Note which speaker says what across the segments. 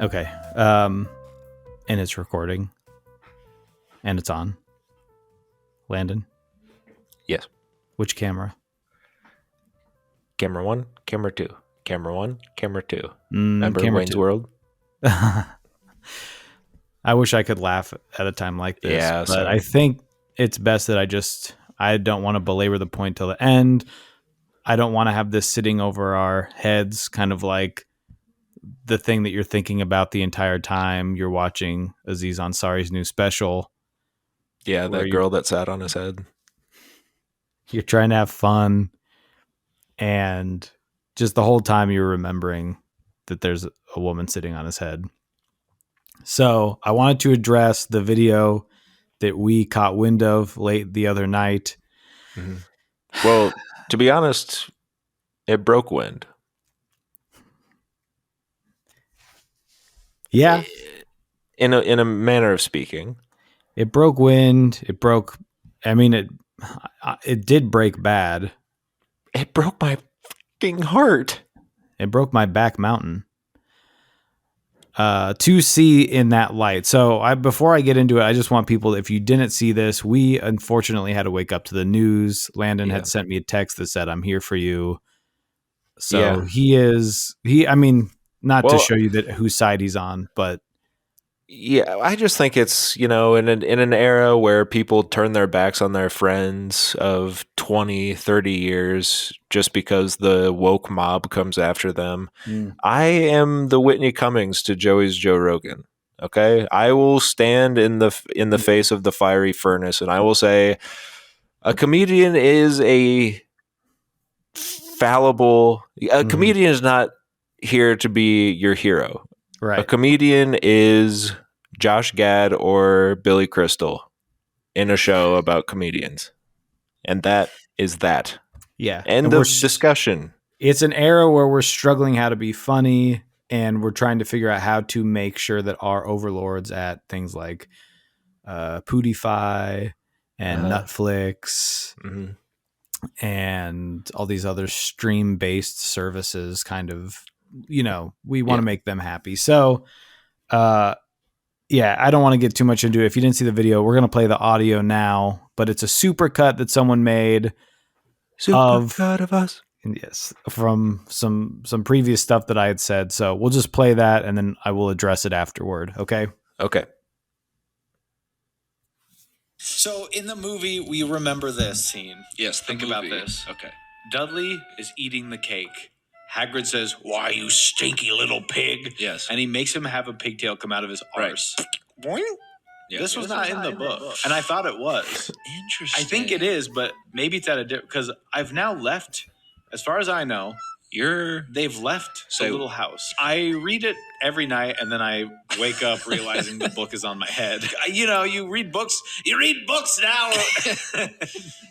Speaker 1: Okay. And it's recording. And it's on. Landon?
Speaker 2: Yes.
Speaker 1: Which camera?
Speaker 2: Camera 1, camera 2. Camera 1, camera 2.
Speaker 1: Remember
Speaker 2: camera Wayne's
Speaker 1: 2.
Speaker 2: World?
Speaker 1: I wish I could laugh at a time like this.
Speaker 2: Yeah,
Speaker 1: but
Speaker 2: sorry.
Speaker 1: I think it's best that I don't want to belabor the point till the end. I don't want to have this sitting over our heads, kind of like the thing that you're thinking about the entire time you're watching Aziz Ansari's new special.
Speaker 2: Yeah, that girl that sat on his head.
Speaker 1: You're trying to have fun, and just the whole time you're remembering that there's a woman sitting on his head. So I wanted to address the video that we caught wind of late the other night.
Speaker 2: Mm-hmm. Well, to be honest, it broke wind.
Speaker 1: Yeah.
Speaker 2: In a manner of speaking.
Speaker 1: It broke wind. It did break bad.
Speaker 2: It broke my fucking heart.
Speaker 1: It broke my back mountain. To see in that light. So before I get into it, I just want people, if you didn't see this, we unfortunately had to wake up to the news. Landon had sent me a text that said, "I'm here for you." So to show you that whose side he's on, but
Speaker 2: yeah, I just think it's, in an era where people turn their backs on their friends of 20, 30 years just because the woke mob comes after them. I am the Whitney Cummings to Joey's Joe Rogan. Okay? I will stand in the face of the fiery furnace and I will say a comedian is a fallible. A comedian is not here to be your hero.
Speaker 1: Right.
Speaker 2: A comedian is Josh Gad or Billy Crystal in a show about comedians. And that is that.
Speaker 1: Yeah.
Speaker 2: End of discussion.
Speaker 1: It's an era where we're struggling how to be funny, and we're trying to figure out how to make sure that our overlords at things like Pootify and Netflix and all these other stream-based services kind of, we want to make them happy. So, I don't want to get too much into it. If you didn't see the video, we're going to play the audio now, but it's a super cut that someone made
Speaker 2: cut of us.
Speaker 1: Yes, from some previous stuff that I had said. So we'll just play that and then I will address it afterward. Okay.
Speaker 2: Okay.
Speaker 3: So in the movie, we remember this scene.
Speaker 4: Yes,
Speaker 3: think about this.
Speaker 4: Okay.
Speaker 3: Dudley is eating the cake. Hagrid says, "Why, you stinky little pig?"
Speaker 4: Yes.
Speaker 3: And he makes him have a pigtail come out of his arse. Boing.
Speaker 4: Yes.
Speaker 3: This was not in the book. And I thought it was.
Speaker 4: Interesting.
Speaker 3: I think it is, but maybe it's at a different, because I've now left, as far as I know, they've left the little house. I read it every night, and then I wake up realizing the book is on my head. You read books now.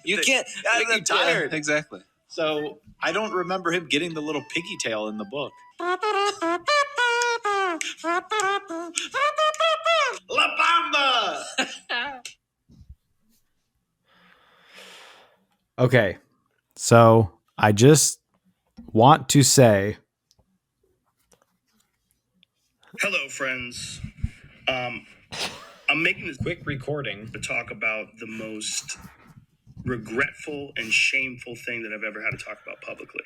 Speaker 4: You can't.
Speaker 3: I'm tired.
Speaker 4: Yeah, exactly.
Speaker 3: So I don't remember him getting the little piggy tail in the book. La Bamba!
Speaker 1: Okay. So I just want to say,
Speaker 5: hello, friends. I'm making this quick recording to talk about the most regretful and shameful thing that I've ever had to talk about publicly.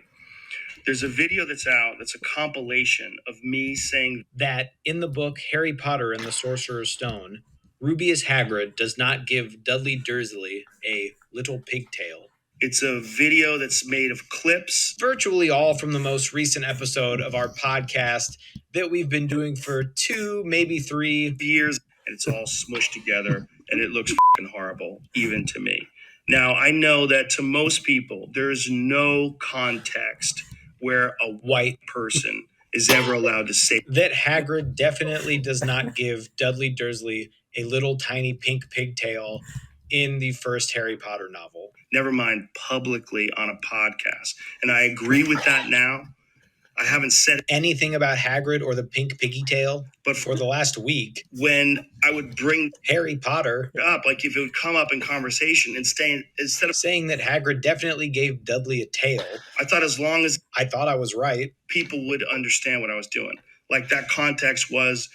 Speaker 5: There's a video that's out that's a compilation of me saying that in the book Harry Potter and the Sorcerer's Stone, Rubeus Hagrid does not give Dudley Dursley a little pigtail. It's a video that's made of clips, virtually all from the most recent episode of our podcast that we've been doing for 2, maybe 3 years. And it's all smushed together and it looks fucking horrible, even to me. Now, I know that to most people, there's no context where a white person is ever allowed to say that Hagrid definitely does not give Dudley Dursley a little tiny pink pigtail in the first Harry Potter novel. Never mind publicly on a podcast. And I agree with that now. I haven't said anything about Hagrid or the pink piggy tail, but for the last week, when I would bring Harry Potter up, like if it would come up in conversation, instead of saying that Hagrid definitely gave Dudley a tail, I thought as long as I thought I was right, people would understand what I was doing. Like that context was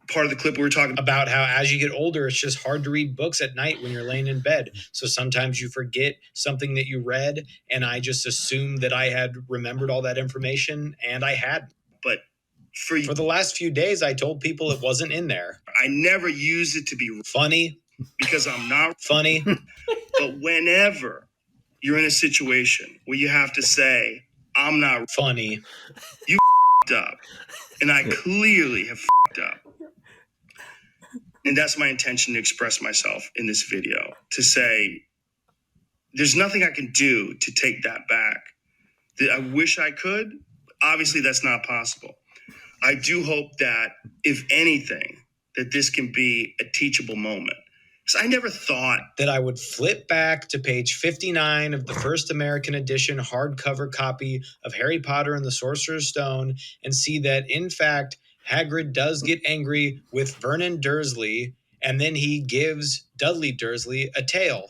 Speaker 5: part of the clip we were talking
Speaker 6: about how as you get older, it's just hard to read books at night when you're laying in bed. So sometimes you forget something that you read, and I just assumed that I had remembered all that information, and I hadn't.
Speaker 5: But
Speaker 6: for the last few days, I told people it wasn't in there.
Speaker 5: I never use it to be
Speaker 6: funny
Speaker 5: because I'm not
Speaker 6: funny.
Speaker 5: But whenever you're in a situation where you have to say, I'm not
Speaker 6: funny,
Speaker 5: you up. And I clearly have up. And that's my intention to express myself in this video, to say, there's nothing I can do to take that back. I wish I could. Obviously, that's not possible. I do hope that, if anything, that this can be a teachable moment. Because I never thought
Speaker 6: that I would flip back to page 59 of the first American edition hardcover copy of Harry Potter and the Sorcerer's Stone and see that, in fact, Hagrid does get angry with Vernon Dursley, and then he gives Dudley Dursley a tail.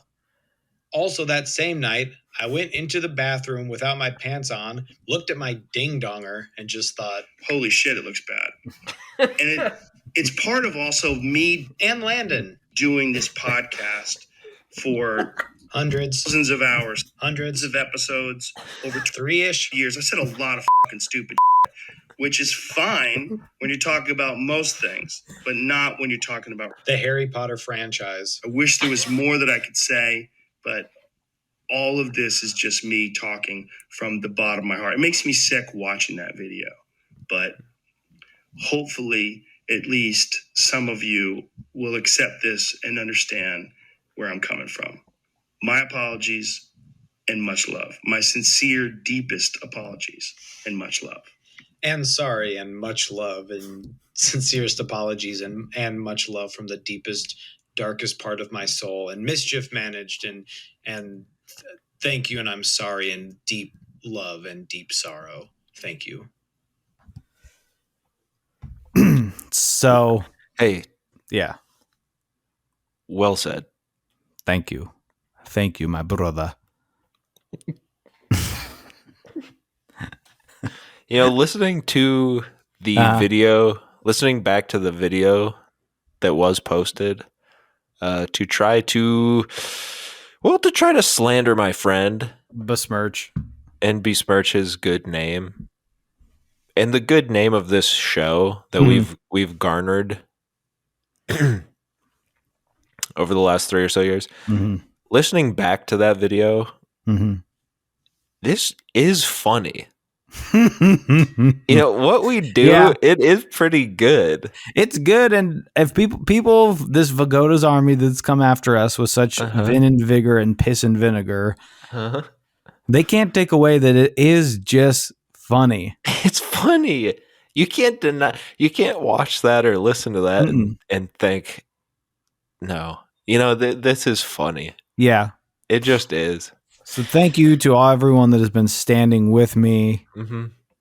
Speaker 6: Also that same night, I went into the bathroom without my pants on, looked at my ding-donger, and just thought,
Speaker 5: holy shit, it looks bad. And it's part of also me
Speaker 6: and Landon
Speaker 5: doing this podcast for thousands of hours, hundreds of episodes, over 3-ish years. I said a lot of fucking stupid shit, which is fine when you're talking about most things, but not when you're talking about
Speaker 6: the Harry Potter franchise.
Speaker 5: I wish there was more that I could say, but all of this is just me talking from the bottom of my heart. It makes me sick watching that video, but hopefully at least some of you will accept this and understand where I'm coming from. My apologies and much love. My sincere, deepest apologies and much love.
Speaker 6: And sorry and much love and sincerest apologies and much love from the deepest, darkest part of my soul, and mischief managed and thank you and I'm sorry, and deep love and deep sorrow. Thank you.
Speaker 1: So,
Speaker 2: hey,
Speaker 1: yeah.
Speaker 2: Well said.
Speaker 1: Thank you. Thank you, my brother.
Speaker 2: Listening to the video, listening back to the video that was posted, to try to slander my friend,
Speaker 1: besmirch
Speaker 2: his good name, and the good name of this show that we've garnered over the last 3 or so years.
Speaker 1: Mm-hmm.
Speaker 2: Listening back to that video, this is funny. What we do, it is pretty good.
Speaker 1: It's good, and if people of this Vagoda's army that's come after us with such vin and vigor and piss and vinegar, they can't take away that it is just funny.
Speaker 2: It's funny. You can't deny. You can't watch that or listen to that and think, no, this is funny.
Speaker 1: Yeah,
Speaker 2: it just is.
Speaker 1: So thank you to everyone that has been standing with me,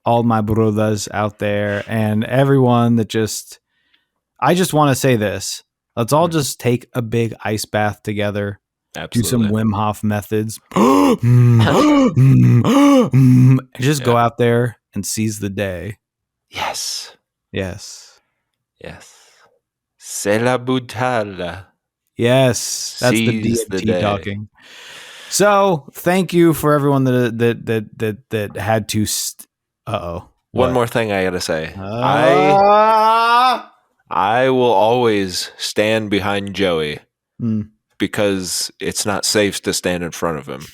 Speaker 1: all my brothers out there, and everyone that I just want to say this. Let's all just take a big ice bath together.
Speaker 2: Absolutely.
Speaker 1: Do some Wim Hof methods. Just go out there and seize the day.
Speaker 2: Yes.
Speaker 1: Yes.
Speaker 2: Yes. C'est la boutade.
Speaker 1: Yes. That's
Speaker 2: seize
Speaker 1: the DMT talking. So thank you for everyone that had to.
Speaker 2: One more thing I gotta say. I will always stand behind Joey because it's not safe to stand in front of him.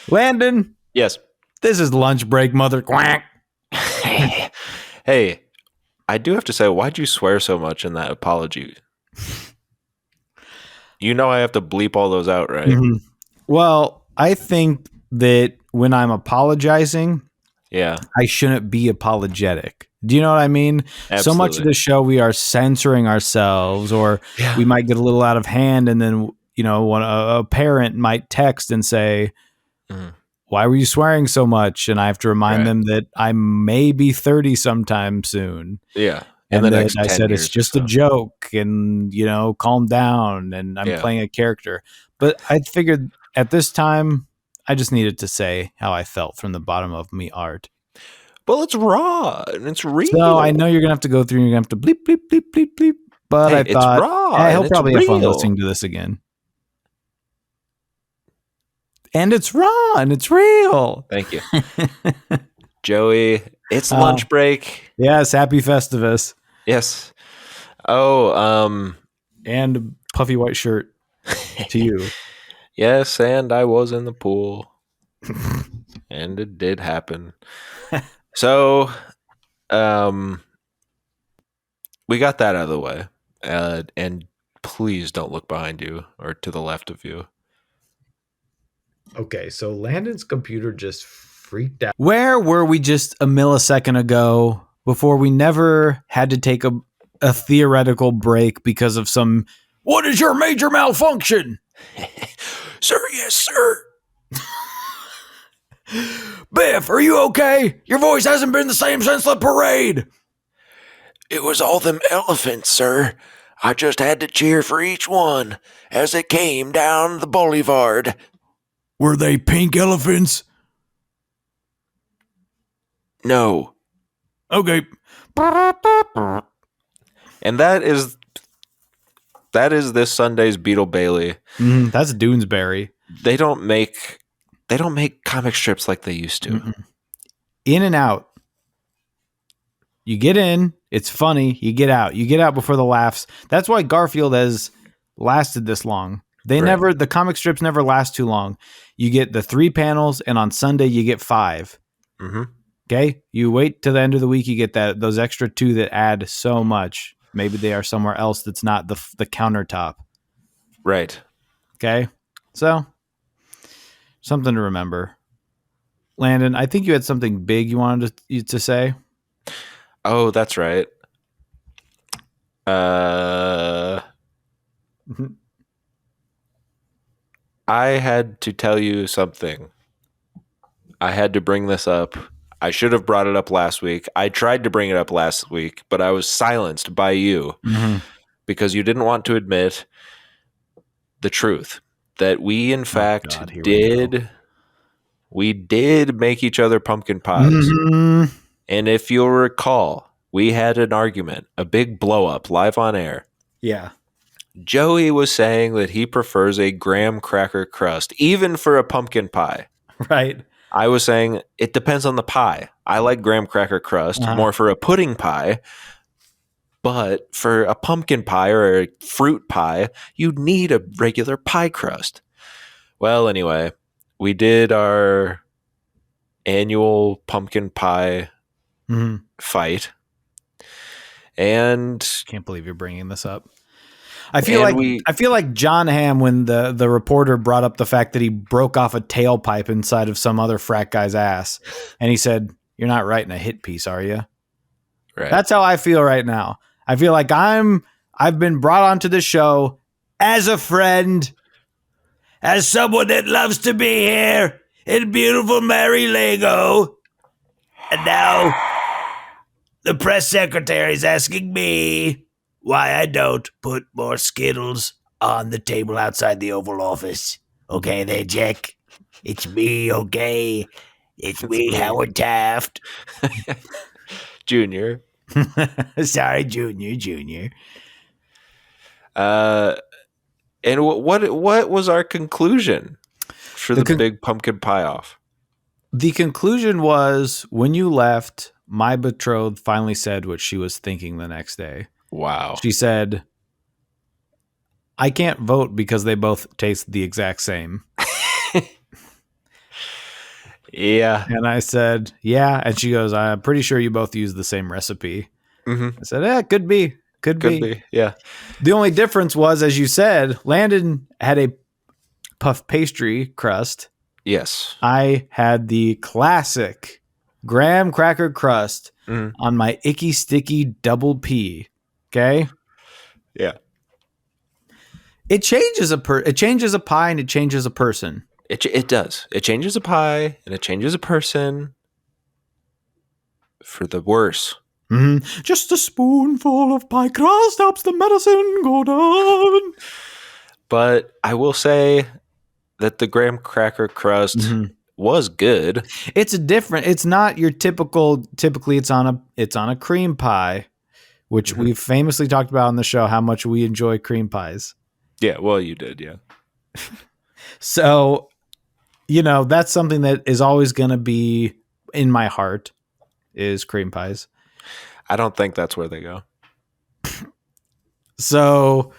Speaker 1: Landon.
Speaker 2: Yes.
Speaker 1: This is lunch break, mother quack.
Speaker 2: Hey. I do have to say, why'd you swear so much in that apology? I have to bleep all those out, right?
Speaker 1: Mm-hmm. Well, I think that when I'm apologizing, I shouldn't be apologetic. Do you know what I mean?
Speaker 2: Absolutely.
Speaker 1: So much of the show, we are censoring ourselves, or we might get a little out of hand, and then, when a parent might text and say, why were you swearing so much? And I have to remind them that I may be 30 sometime soon.
Speaker 2: Yeah.
Speaker 1: And then I said, it's just a joke, and, calm down. And I'm playing a character. But I figured at this time, I just needed to say how I felt from the bottom of me art.
Speaker 2: Well, it's raw and it's real.
Speaker 1: So I know you're gonna have to go through and you're gonna have to bleep bleep bleep bleep bleep. But
Speaker 2: Hey,
Speaker 1: I
Speaker 2: it's
Speaker 1: thought,
Speaker 2: raw
Speaker 1: he'll
Speaker 2: and it's
Speaker 1: probably have fun
Speaker 2: real.
Speaker 1: listening to this again. And it's raw and it's real.
Speaker 2: Thank you, Joey. It's lunch break.
Speaker 1: Yes, happy Festivus.
Speaker 2: Yes. Oh,
Speaker 1: And a puffy white shirt to you.
Speaker 2: yes, and I was in the pool. And it did happen. So, we got that out of the way. And please don't look behind you or to the left of you.
Speaker 6: Okay, so Landon's computer just freaked out.
Speaker 1: Where were we just a millisecond ago before we never had to take a theoretical break because of some, what is your major malfunction?
Speaker 2: Sir, yes, sir.
Speaker 1: Biff, are you okay? Your voice hasn't been the same since the parade.
Speaker 2: It was all them elephants, sir. I just had to cheer for each one as it came down the boulevard.
Speaker 1: Were they pink elephants?
Speaker 2: No.
Speaker 1: Okay.
Speaker 2: And that is this Sunday's Beetle Bailey.
Speaker 1: That's Doonesbury.
Speaker 2: They don't make comic strips like they used to.
Speaker 1: Mm-mm. In and out. You get in, it's funny, you get out. You get out before the laughs. That's why Garfield has lasted this long. The comic strips never last too long. You get the 3 panels, and on Sunday you get 5.
Speaker 2: Mm-hmm.
Speaker 1: Okay? You wait till the end of the week, you get those extra 2 that add so much. Maybe they are somewhere else that's not the countertop.
Speaker 2: Right.
Speaker 1: Okay? So, something to remember. Landon, I think you had something big you wanted to say.
Speaker 2: Oh, that's right. I had to tell you something. I had to bring this up. I should have brought it up last week. I tried to bring it up last week, but I was silenced by you because you didn't want to admit the truth that we, in fact, we did make each other pumpkin pies.
Speaker 1: Mm-hmm.
Speaker 2: And if you'll recall, we had an argument, a big blow up live on air.
Speaker 1: Yeah.
Speaker 2: Joey was saying that he prefers a graham cracker crust, even for a pumpkin pie.
Speaker 1: Right.
Speaker 2: I was saying it depends on the pie. I like graham cracker crust more for a pudding pie. But for a pumpkin pie or a fruit pie, you need a regular pie crust. Well, anyway, we did our annual pumpkin pie fight. And
Speaker 1: can't believe you're bringing this up. I feel like John Hamm when the reporter brought up the fact that he broke off a tailpipe inside of some other frat guy's ass, and he said, "You're not writing a hit piece, are you?"
Speaker 2: Right.
Speaker 1: That's how I feel right now. I feel like I've been brought onto the show as a friend, as someone that loves to be here in beautiful Mary Lego, and now the press secretary is asking me why I don't put more Skittles on the table outside the Oval Office. Okay there, Jack? It's me, okay? It's me, Howard Taft.
Speaker 2: Junior.
Speaker 1: Sorry, Junior.
Speaker 2: And what was our conclusion for the big pumpkin pie off?
Speaker 1: The conclusion was when you left, my betrothed finally said what she was thinking the next day.
Speaker 2: Wow.
Speaker 1: She said, I can't vote because they both taste the exact same.
Speaker 2: Yeah.
Speaker 1: And I said, yeah. And she goes, I'm pretty sure you both use the same recipe. I said, could be. Could be.
Speaker 2: Yeah.
Speaker 1: The only difference was, as you said, Landon had a puff pastry crust.
Speaker 2: Yes.
Speaker 1: I had the classic graham cracker crust on my icky sticky double P. Okay.
Speaker 2: Yeah.
Speaker 1: It changes it changes a pie and it changes a person.
Speaker 2: It does. It changes a pie and it changes a person for the worse.
Speaker 1: Just a spoonful of pie crust helps the medicine go down.
Speaker 2: But I will say, that the graham cracker crust
Speaker 1: Mhm.
Speaker 2: was good.
Speaker 1: It's not your typically it's on a cream pie, which
Speaker 2: Mhm.
Speaker 1: we've famously talked about on the show how much we enjoy cream pies.
Speaker 2: Yeah, well, you did, yeah.
Speaker 1: So, that's something that is always going to be in my heart is cream pies.
Speaker 2: I don't think that's where they go.
Speaker 1: So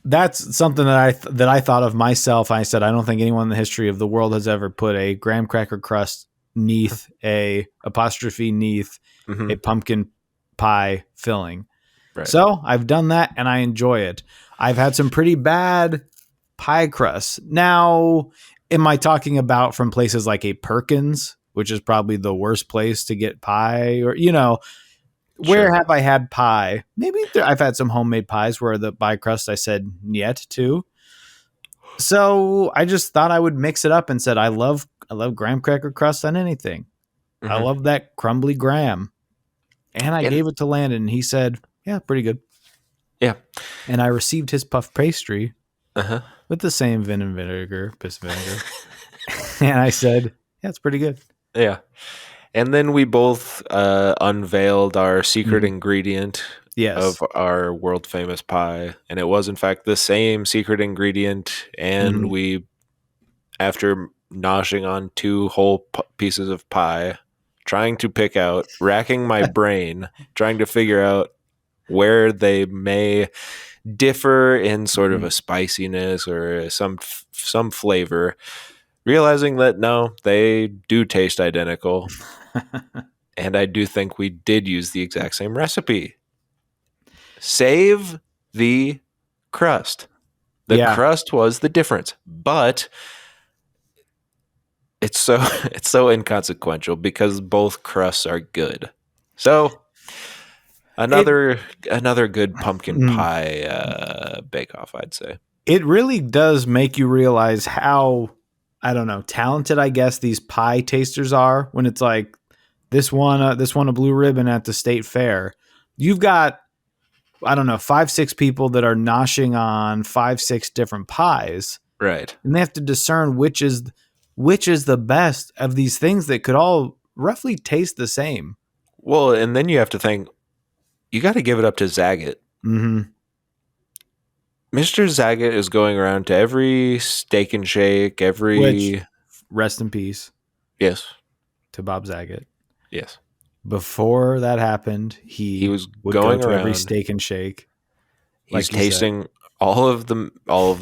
Speaker 1: that's something that I thought of myself. I said, I don't think anyone in the history of the world has ever put a graham cracker crust neath a apostrophe neath
Speaker 2: Mhm.
Speaker 1: a pumpkin pie filling.
Speaker 2: Right.
Speaker 1: So I've done that and I enjoy it. I've had some pretty bad pie crusts. Now, am I talking about from places like a Perkins, which is probably the worst place to get pie, or where
Speaker 2: Sure.
Speaker 1: have I had pie? Maybe I've had some homemade pies where the pie crust I said niet to. So I just thought I would mix it up and said I love graham cracker crust on anything. I
Speaker 2: Mhm.
Speaker 1: love that crumbly graham. And I
Speaker 2: And-
Speaker 1: gave it to Landon and he said, yeah, pretty good.
Speaker 2: Yeah.
Speaker 1: And I received his puff pastry
Speaker 2: Uh-huh.
Speaker 1: with the same piss vinegar. And I said, yeah, it's pretty good.
Speaker 2: Yeah. And then we both unveiled our secret
Speaker 1: Mhm.
Speaker 2: ingredient
Speaker 1: Yes.
Speaker 2: of our world famous pie. And it was, in fact, the same secret ingredient. And
Speaker 1: Mhm.
Speaker 2: we, after noshing on 2 whole pieces of pie, trying to pick out, racking my brain, trying to figure out where they may differ in sort of a spiciness or some flavor, realizing that no, they do taste identical. And I do think we did use the exact same recipe. Save the crust. The
Speaker 1: Yeah.
Speaker 2: crust was the difference, but it's so it's so inconsequential because both crusts are good. So another good pumpkin
Speaker 1: Mm.
Speaker 2: pie bake-off, I'd say.
Speaker 1: It really does make you realize how, I don't know, talented I guess these pie tasters are when it's like this won a blue ribbon at the state fair. You've got, I don't know, 5-6 people that are noshing on 5-6 different pies,
Speaker 2: Right.
Speaker 1: and they have to discern which is the best of these things that could all roughly taste the same.
Speaker 2: Well, and then you have to think, you got to give it up to Zagat.
Speaker 1: Mm-hmm.
Speaker 2: Mr. Zagat is going around to every Steak and Shake,
Speaker 1: Which, rest in peace
Speaker 2: Yes.
Speaker 1: to Bob Zagat.
Speaker 2: Yes.
Speaker 1: Before that happened, he
Speaker 2: was
Speaker 1: would
Speaker 2: going
Speaker 1: go to every
Speaker 2: around.
Speaker 1: Steak and Shake.
Speaker 2: He's
Speaker 1: Like you said.
Speaker 2: tasting all of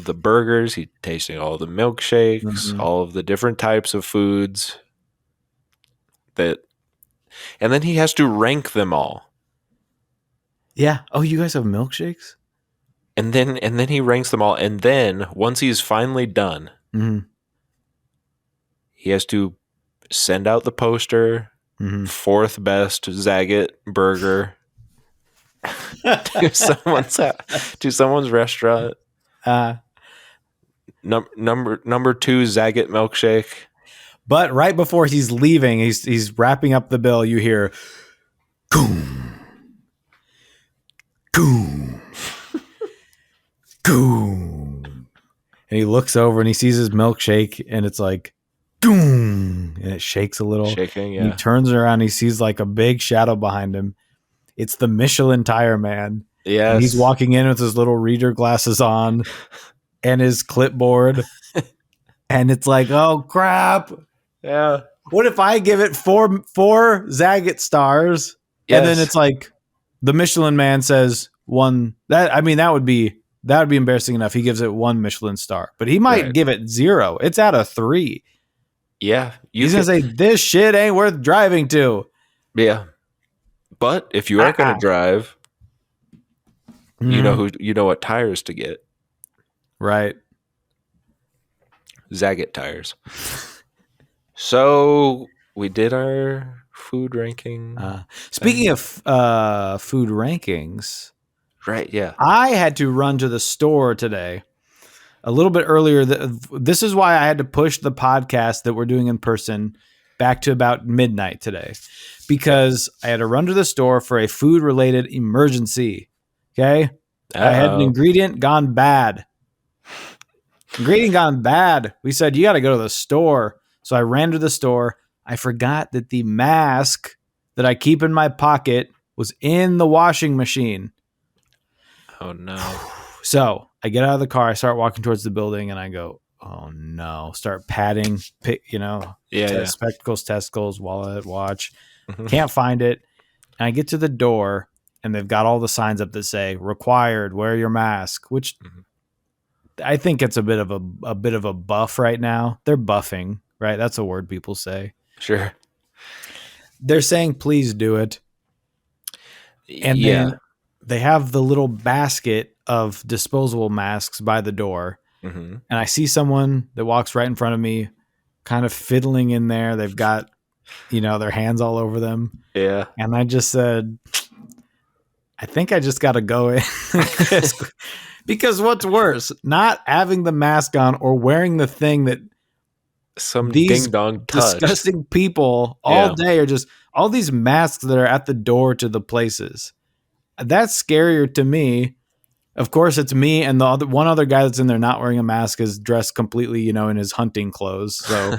Speaker 2: the burgers. He's tasting all the milkshakes,
Speaker 1: Mhm.
Speaker 2: all of the different types of foods. And then he has to rank them all.
Speaker 1: Yeah. Oh, you guys have milkshakes?
Speaker 2: And then he ranks them all. And then once he's finally done,
Speaker 1: Mm-hmm.
Speaker 2: he has to send out the poster.
Speaker 1: Mm-hmm.
Speaker 2: 4th best Zagat burger to someone's restaurant. Number 2 Zagat milkshake.
Speaker 1: But right before he's leaving, he's wrapping up the bill. You hear, goom, goom, goom, and he looks over and he sees his milkshake, and it's like, goom, and it shakes a little.
Speaker 2: Shaking,
Speaker 1: And he
Speaker 2: yeah.
Speaker 1: turns around, and he sees like a big shadow behind him. It's the Michelin Tire Man.
Speaker 2: Yes.
Speaker 1: And he's walking in with his little reader glasses on and his clipboard. And it's like, oh crap.
Speaker 2: Yeah.
Speaker 1: What if I give it four Zagat stars?
Speaker 2: Yes.
Speaker 1: And then it's like the Michelin Man says one. That would be embarrassing enough. He gives it 1 Michelin star, but he might
Speaker 2: Right.
Speaker 1: give it 0. It's out of 3.
Speaker 2: Yeah.
Speaker 1: He's gonna say this shit ain't worth driving to.
Speaker 2: Yeah. But if you are going to drive, you know what tires to get.
Speaker 1: Right.
Speaker 2: Zagat tires. So we did our food ranking.
Speaker 1: Speaking of food rankings,
Speaker 2: Right, yeah.
Speaker 1: I had to run to the store today a little bit earlier. This is why I had to push the podcast that we're doing in person back to about midnight today, because I had to run to the store for a food-related emergency. Okay? I had an ingredient gone bad. Greeting gone bad. We said, you got to go to the store. So I ran to the store. I forgot that the mask that I keep in my pocket was in the washing machine.
Speaker 2: Oh no.
Speaker 1: So I get out of the car. I start walking towards the building and I go, oh no. Start patting,
Speaker 2: Yeah.
Speaker 1: spectacles, testicles, wallet, watch.
Speaker 2: Mhm.
Speaker 1: Can't find it. And I get to the door and they've got all the signs up that say required, wear your mask, which
Speaker 2: Mhm.
Speaker 1: I think it's a bit of a buff right now. They're buffing, right? That's a word people say.
Speaker 2: Sure.
Speaker 1: They're saying please do it. And
Speaker 2: Yeah.
Speaker 1: then they have the little basket of disposable masks by the door.
Speaker 2: Mm-hmm.
Speaker 1: And I see someone that walks right in front of me, kind of fiddling in there. They've got, their hands all over them.
Speaker 2: Yeah.
Speaker 1: And I just said, I think I just got to go in. Because what's worse, not having the mask on or wearing the thing that
Speaker 2: Some
Speaker 1: these
Speaker 2: ding dong touch.
Speaker 1: disgusting people all day are just all these masks that are at the door to the places. That's scarier to me. Of course, it's me and the one other guy that's in there not wearing a mask is dressed completely, in his hunting clothes. So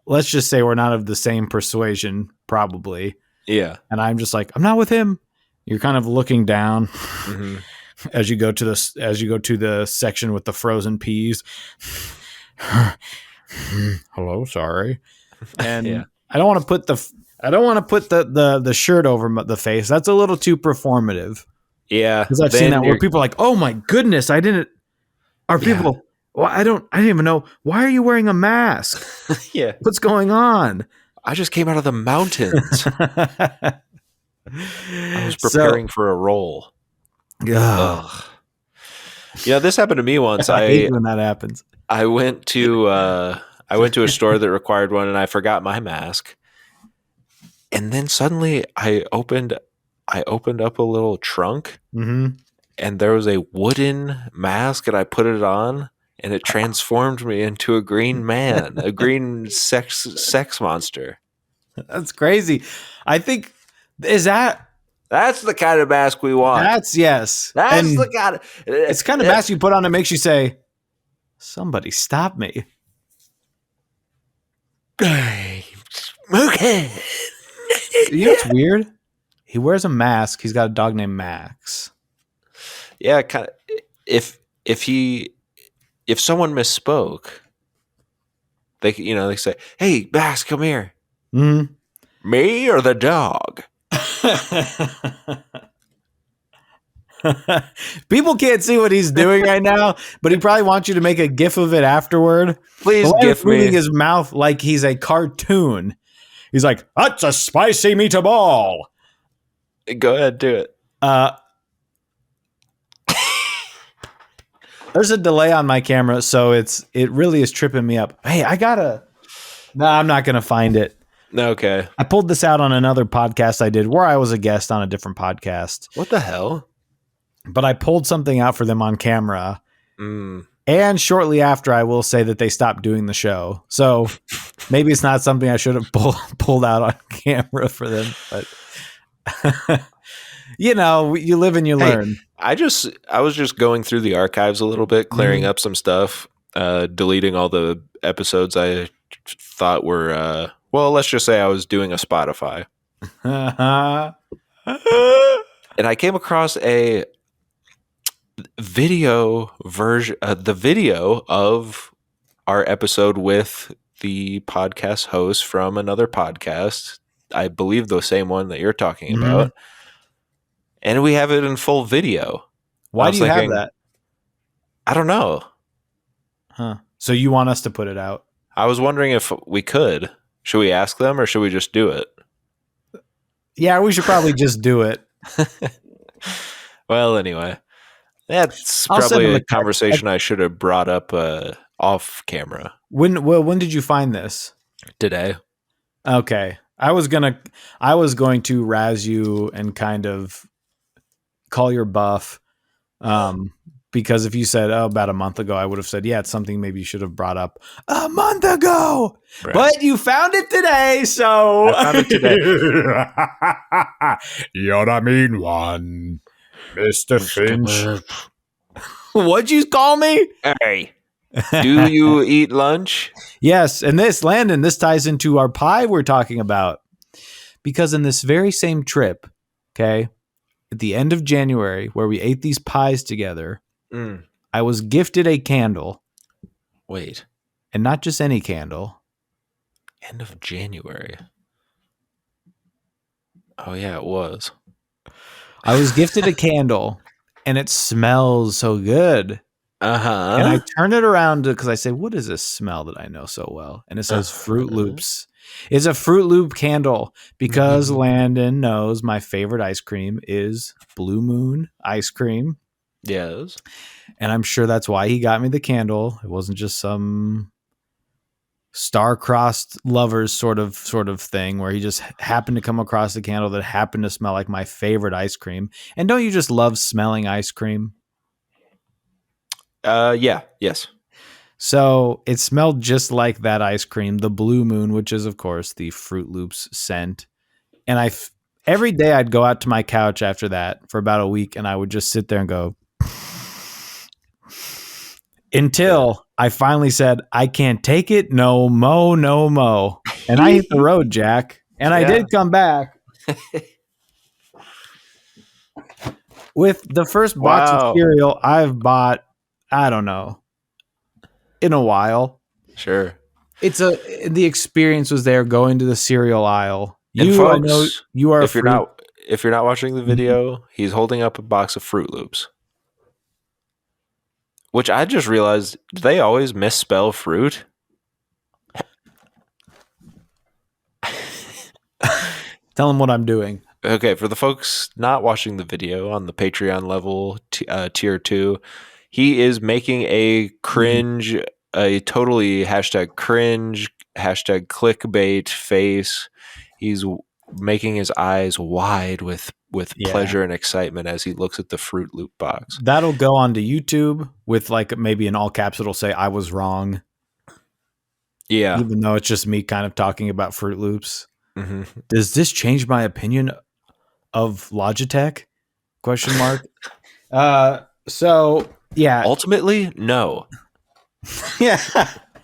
Speaker 1: let's just say we're not of the same persuasion, probably.
Speaker 2: Yeah.
Speaker 1: And I'm just like, I'm not with him. You're kind of looking down.
Speaker 2: Mm-hmm.
Speaker 1: As you go to the section with the frozen peas. Hello, sorry. And
Speaker 2: Yeah.
Speaker 1: I don't want to put the shirt over the face. That's a little too performative.
Speaker 2: Yeah.
Speaker 1: Because I've seen that where people are like, "Oh my goodness, I didn't." Are people? Well, I didn't even know. Why are you wearing a mask?
Speaker 2: Yeah.
Speaker 1: What's going on?
Speaker 2: I just came out of the mountains. I was preparing for a role. Ugh. This happened to me once.
Speaker 1: I hate when that happens.
Speaker 2: I went to a store that required one, and I forgot my mask. And then suddenly, I opened up a little trunk,
Speaker 1: Mm-hmm.
Speaker 2: and there was a wooden mask, and I put it on, and it transformed me into a green man, a green sex monster.
Speaker 1: That's crazy. I think
Speaker 2: That's the kind of mask we want.
Speaker 1: yes.
Speaker 2: That's
Speaker 1: And
Speaker 2: the kind of.
Speaker 1: it's the kind of mask you put on that makes you say, "Somebody stop me."
Speaker 2: Okay.
Speaker 1: It's weird. He wears a mask. He's got a dog named Max.
Speaker 2: Yeah, kind of. If someone misspoke, they say, "Hey, Max, come here."
Speaker 1: Mm-hmm.
Speaker 2: Me or the dog?
Speaker 1: People can't see what he's doing right now, but he probably wants you to make a gif of it afterward.
Speaker 2: Please
Speaker 1: He's
Speaker 2: me.
Speaker 1: moving his mouth like he's a cartoon. He's like, "That's a spicy meatball."
Speaker 2: Go ahead, do it.
Speaker 1: There's a delay on my camera, so it really is tripping me up. Hey, No, I'm not gonna find it.
Speaker 2: Okay.
Speaker 1: I pulled this out on another podcast I did where I was a guest on a different podcast.
Speaker 2: What the hell?
Speaker 1: But I pulled something out for them on camera.
Speaker 2: Mm.
Speaker 1: And shortly after, I will say that they stopped doing the show. So maybe it's not something I should have pulled out on camera for them. But, you live and you learn.
Speaker 2: I was just going through the archives a little bit, clearing up some stuff, deleting all the episodes I thought were, let's just say I was doing a Spotify. And I came across a video version, the video of our episode with the podcast host from another podcast. I believe the same one that you're talking about. And we have it in full video.
Speaker 1: Why do you have that?
Speaker 2: I don't know.
Speaker 1: Huh. So you want us to put it out?
Speaker 2: I was wondering if we could. Should we ask them or should we just do it?
Speaker 1: Yeah, we should probably just do it.
Speaker 2: Well, anyway. That's probably a conversation I should have brought up off camera.
Speaker 1: When did you find this?
Speaker 2: Today.
Speaker 1: Okay. I was going to razz you and kind of call your buff. Because if you said, about a month ago, I would have said, yeah, it's something maybe you should have brought up a month ago. Right. But you found it today, so.
Speaker 2: I found it today.
Speaker 1: You're the mean one, Mr. Finch. What'd you call me?
Speaker 2: Hey, do you eat lunch?
Speaker 1: Yes, and Landon, this ties into our pie we're talking about. Because in this very same trip, okay, at the end of January, where we ate these pies together, I was gifted a candle.
Speaker 2: Wait.
Speaker 1: And not just any candle.
Speaker 2: End of January. Oh, yeah, it was.
Speaker 1: I was gifted a candle, and it smells so good.
Speaker 2: Uh-huh.
Speaker 1: And I turn it around because I say, what is this smell that I know so well? And it says Fruit Loops. It's a Fruit Loop candle because Landon knows my favorite ice cream is Blue Moon ice cream.
Speaker 2: Yes.
Speaker 1: And I'm sure that's why he got me the candle. It wasn't just some star-crossed lovers sort of thing where he just happened to come across a candle that happened to smell like my favorite ice cream. And don't you just love smelling ice cream?
Speaker 2: Yeah. Yes.
Speaker 1: So it smelled just like that ice cream, the Blue Moon, which is, of course, the Fruit Loops scent. And every day I'd go out to my couch after that for about a week, and I would just sit there and go until I finally said, I can't take it. No mo, no mo. And I hit the road, Jack. And I did come back with the first box of cereal I've bought, I don't know, in a while.
Speaker 2: Sure.
Speaker 1: The experience was there going to the cereal aisle.
Speaker 2: And folks,
Speaker 1: I know you are
Speaker 2: if you're not watching the video, he's holding up a box of Fruit Loops. Which I just realized, do they always misspell fruit?
Speaker 1: Tell him what I'm doing.
Speaker 2: Okay, for the folks not watching the video on the Patreon level, tier 2, he is making a cringe, a totally #cringe, #clickbait face. He's making his eyes wide with pleasure and excitement as he looks at the Fruit Loop box.
Speaker 1: That'll go onto YouTube with like maybe in all caps it'll say I was wrong.
Speaker 2: Yeah.
Speaker 1: Even though it's just me kind of talking about Fruit Loops.
Speaker 2: Mm-hmm.
Speaker 1: Does this change my opinion of Logitech? ? So yeah.
Speaker 2: Ultimately, no.
Speaker 1: Yeah.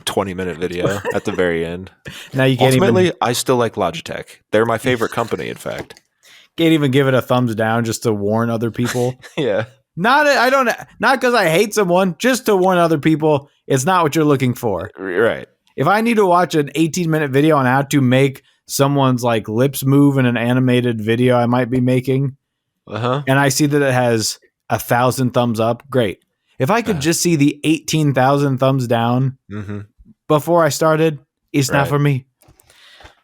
Speaker 2: 20-minute video at the very end.
Speaker 1: Now you can't
Speaker 2: Ultimately, I still like Logitech. They're my favorite company, in fact.
Speaker 1: Can't even give it a thumbs down just to warn other people.
Speaker 2: Yeah.
Speaker 1: Not because I hate someone, just to warn other people it's not what you're looking for.
Speaker 2: Right.
Speaker 1: If I need to watch an 18-minute video on how to make someone's like lips move in an animated video I might be making, and I see that it has 1,000 thumbs up, great. If I could just see the 18,000 thumbs down before I started, it's not for me.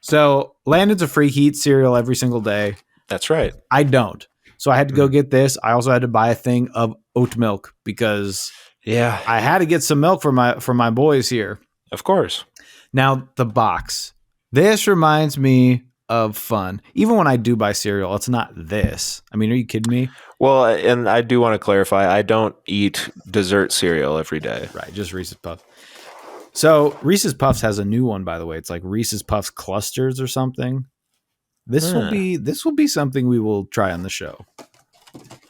Speaker 1: So Landon's a free heat cereal every single day.
Speaker 2: That's right.
Speaker 1: I don't. So I had to go get this. I also had to buy a thing of oat milk because I had to get some milk for my boys here.
Speaker 2: Of course.
Speaker 1: Now the box. This reminds me of fun. Even when I do buy cereal, it's not this. I mean, are you kidding me?
Speaker 2: Well, and I do want to clarify, I don't eat dessert cereal every day.
Speaker 1: Right, just Reese's Puffs. So Reese's Puffs has a new one, by the way. It's like Reese's Puffs clusters or something. This will be something we will try on the show.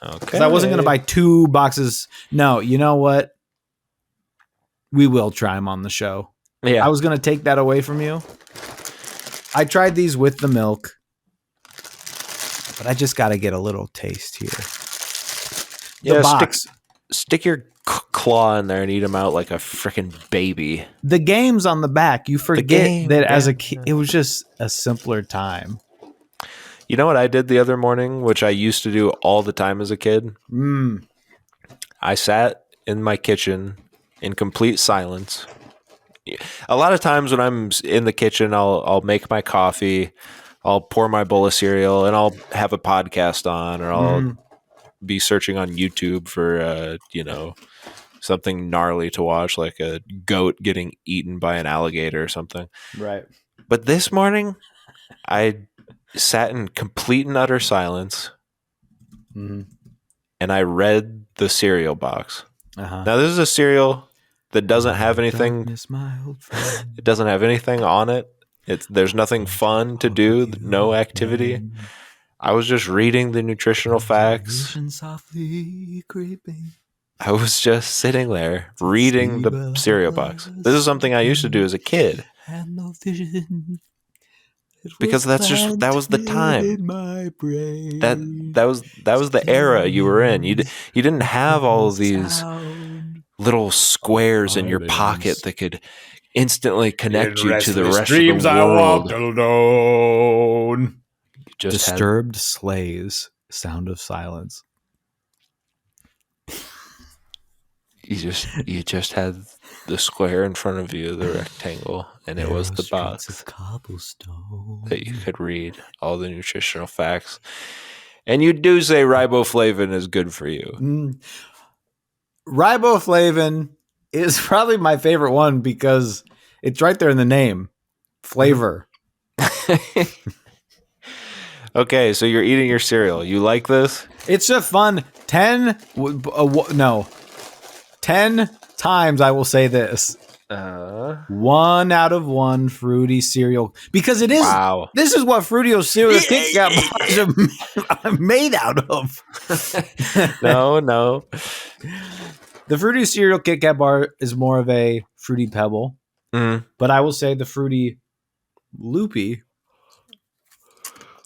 Speaker 1: Okay. Because I wasn't going to buy 2 boxes. No, you know what? We will try them on the show. Yeah. I was going to take that away from you. I tried these with the milk, but I just got to get a little taste here. The box.
Speaker 2: Stick your claw in there and eat them out like a freaking baby.
Speaker 1: The game's on the back. You forget that as a kid, it was just a simpler time.
Speaker 2: You know what I did the other morning, which I used to do all the time as a kid? I sat in my kitchen in complete silence. A lot of times when I'm in the kitchen, I'll make my coffee, I'll pour my bowl of cereal, and I'll have a podcast on, or I'll be searching on YouTube for something gnarly to watch, like a goat getting eaten by an alligator or something.
Speaker 1: Right.
Speaker 2: But this morning, I sat in complete and utter silence, and I read the cereal box. Now, this is a cereal that doesn't have anything. It doesn't have anything on it. There's nothing fun to do. No activity. I was just reading the nutritional facts.
Speaker 1: Softly creeping.
Speaker 2: I was just sitting there reading the cereal box. This is something I used to do as a kid.
Speaker 1: And the vision.
Speaker 2: Because that was the time.
Speaker 1: In my brain.
Speaker 2: That was the era you were in. You didn't have all of these little squares in your pocket that could instantly connect you to the rest of the world.
Speaker 1: I walked alone.
Speaker 2: Just
Speaker 1: Disturbed sleighs. Sound of silence.
Speaker 2: You just had the square in front of you, the rectangle, and it was the box
Speaker 1: of cobblestone
Speaker 2: that you could read all the nutritional facts. And you do say riboflavin is good for you.
Speaker 1: Riboflavin is probably my favorite one because it's right there in the name. Flavor.
Speaker 2: Okay, so you're eating your cereal. You like this?
Speaker 1: It's a fun 10 times I will say this. 1 out of 1 fruity cereal because it is.
Speaker 2: Wow.
Speaker 1: This is what Fruity cereal Kit Kat bars are made out of.
Speaker 2: No.
Speaker 1: The Fruity cereal Kit Kat bar is more of a Fruity Pebble, but I will say the Fruity Loopy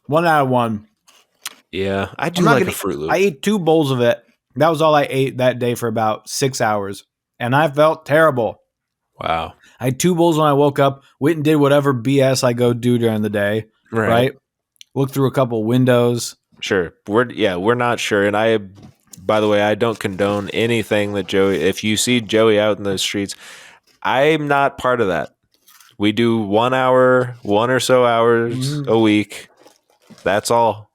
Speaker 1: 1 out of 1.
Speaker 2: Yeah, I do like a Fruit Loop.
Speaker 1: I ate 2 bowls of it. That was all I ate that day for about 6 hours, and I felt terrible.
Speaker 2: Wow.
Speaker 1: I had 2 bowls when I woke up, went and did whatever BS I go do during the day, right? Looked through a couple windows.
Speaker 2: Sure. We're not sure. And by the way, I don't condone anything that if you see Joey out in the streets, I'm not part of that. We do 1 hour, 1 or so hours a week. That's all.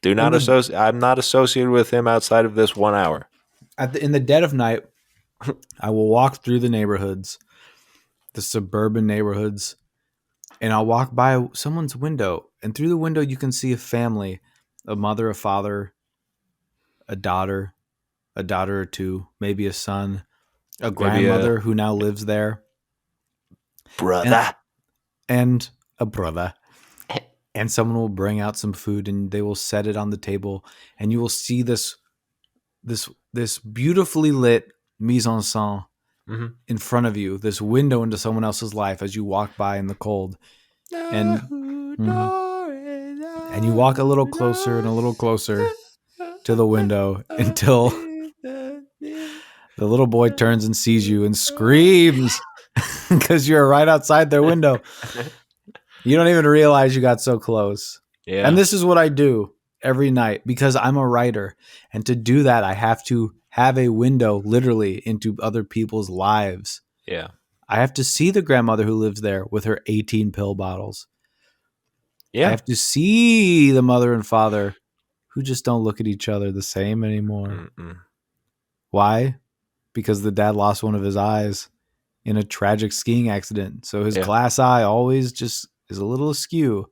Speaker 2: I'm not associated with him outside of this 1 hour.
Speaker 1: In the dead of night, I will walk through the neighborhoods, the suburban neighborhoods, and I'll walk by someone's window. And through the window, you can see a family, a mother, a father, a daughter or two, maybe a son, a grandmother who now lives there.
Speaker 2: Brother.
Speaker 1: And a brother. And someone will bring out some food and they will set it on the table. And you will see this beautifully lit mise en scène in front of you, this window into someone else's life as you walk by in the cold. And you walk a little closer and a little closer to the window until the little boy turns and sees you and screams because you're right outside their window. You don't even realize you got so close.
Speaker 2: Yeah.
Speaker 1: And this is what I do every night because I'm a writer. And to do that, I have to have a window literally into other people's lives.
Speaker 2: Yeah.
Speaker 1: I have to see the grandmother who lives there with her 18 pill bottles.
Speaker 2: Yeah.
Speaker 1: I have to see the mother and father who just don't look at each other the same anymore. Why? Because the dad lost one of his eyes in a tragic skiing accident. So his glass eye always just is a little askew.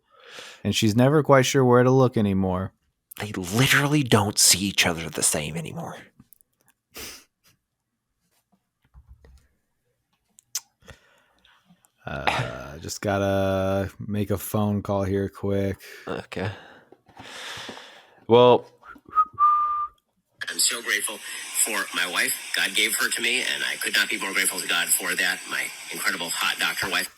Speaker 1: And she's never quite sure where to look anymore.
Speaker 2: They literally don't see each other the same anymore.
Speaker 1: Just gotta make a phone call here quick.
Speaker 2: Okay. Well,
Speaker 4: I'm so grateful for my wife. God gave her to me, and I could not be more grateful to God for that. My incredible hot doctor wife.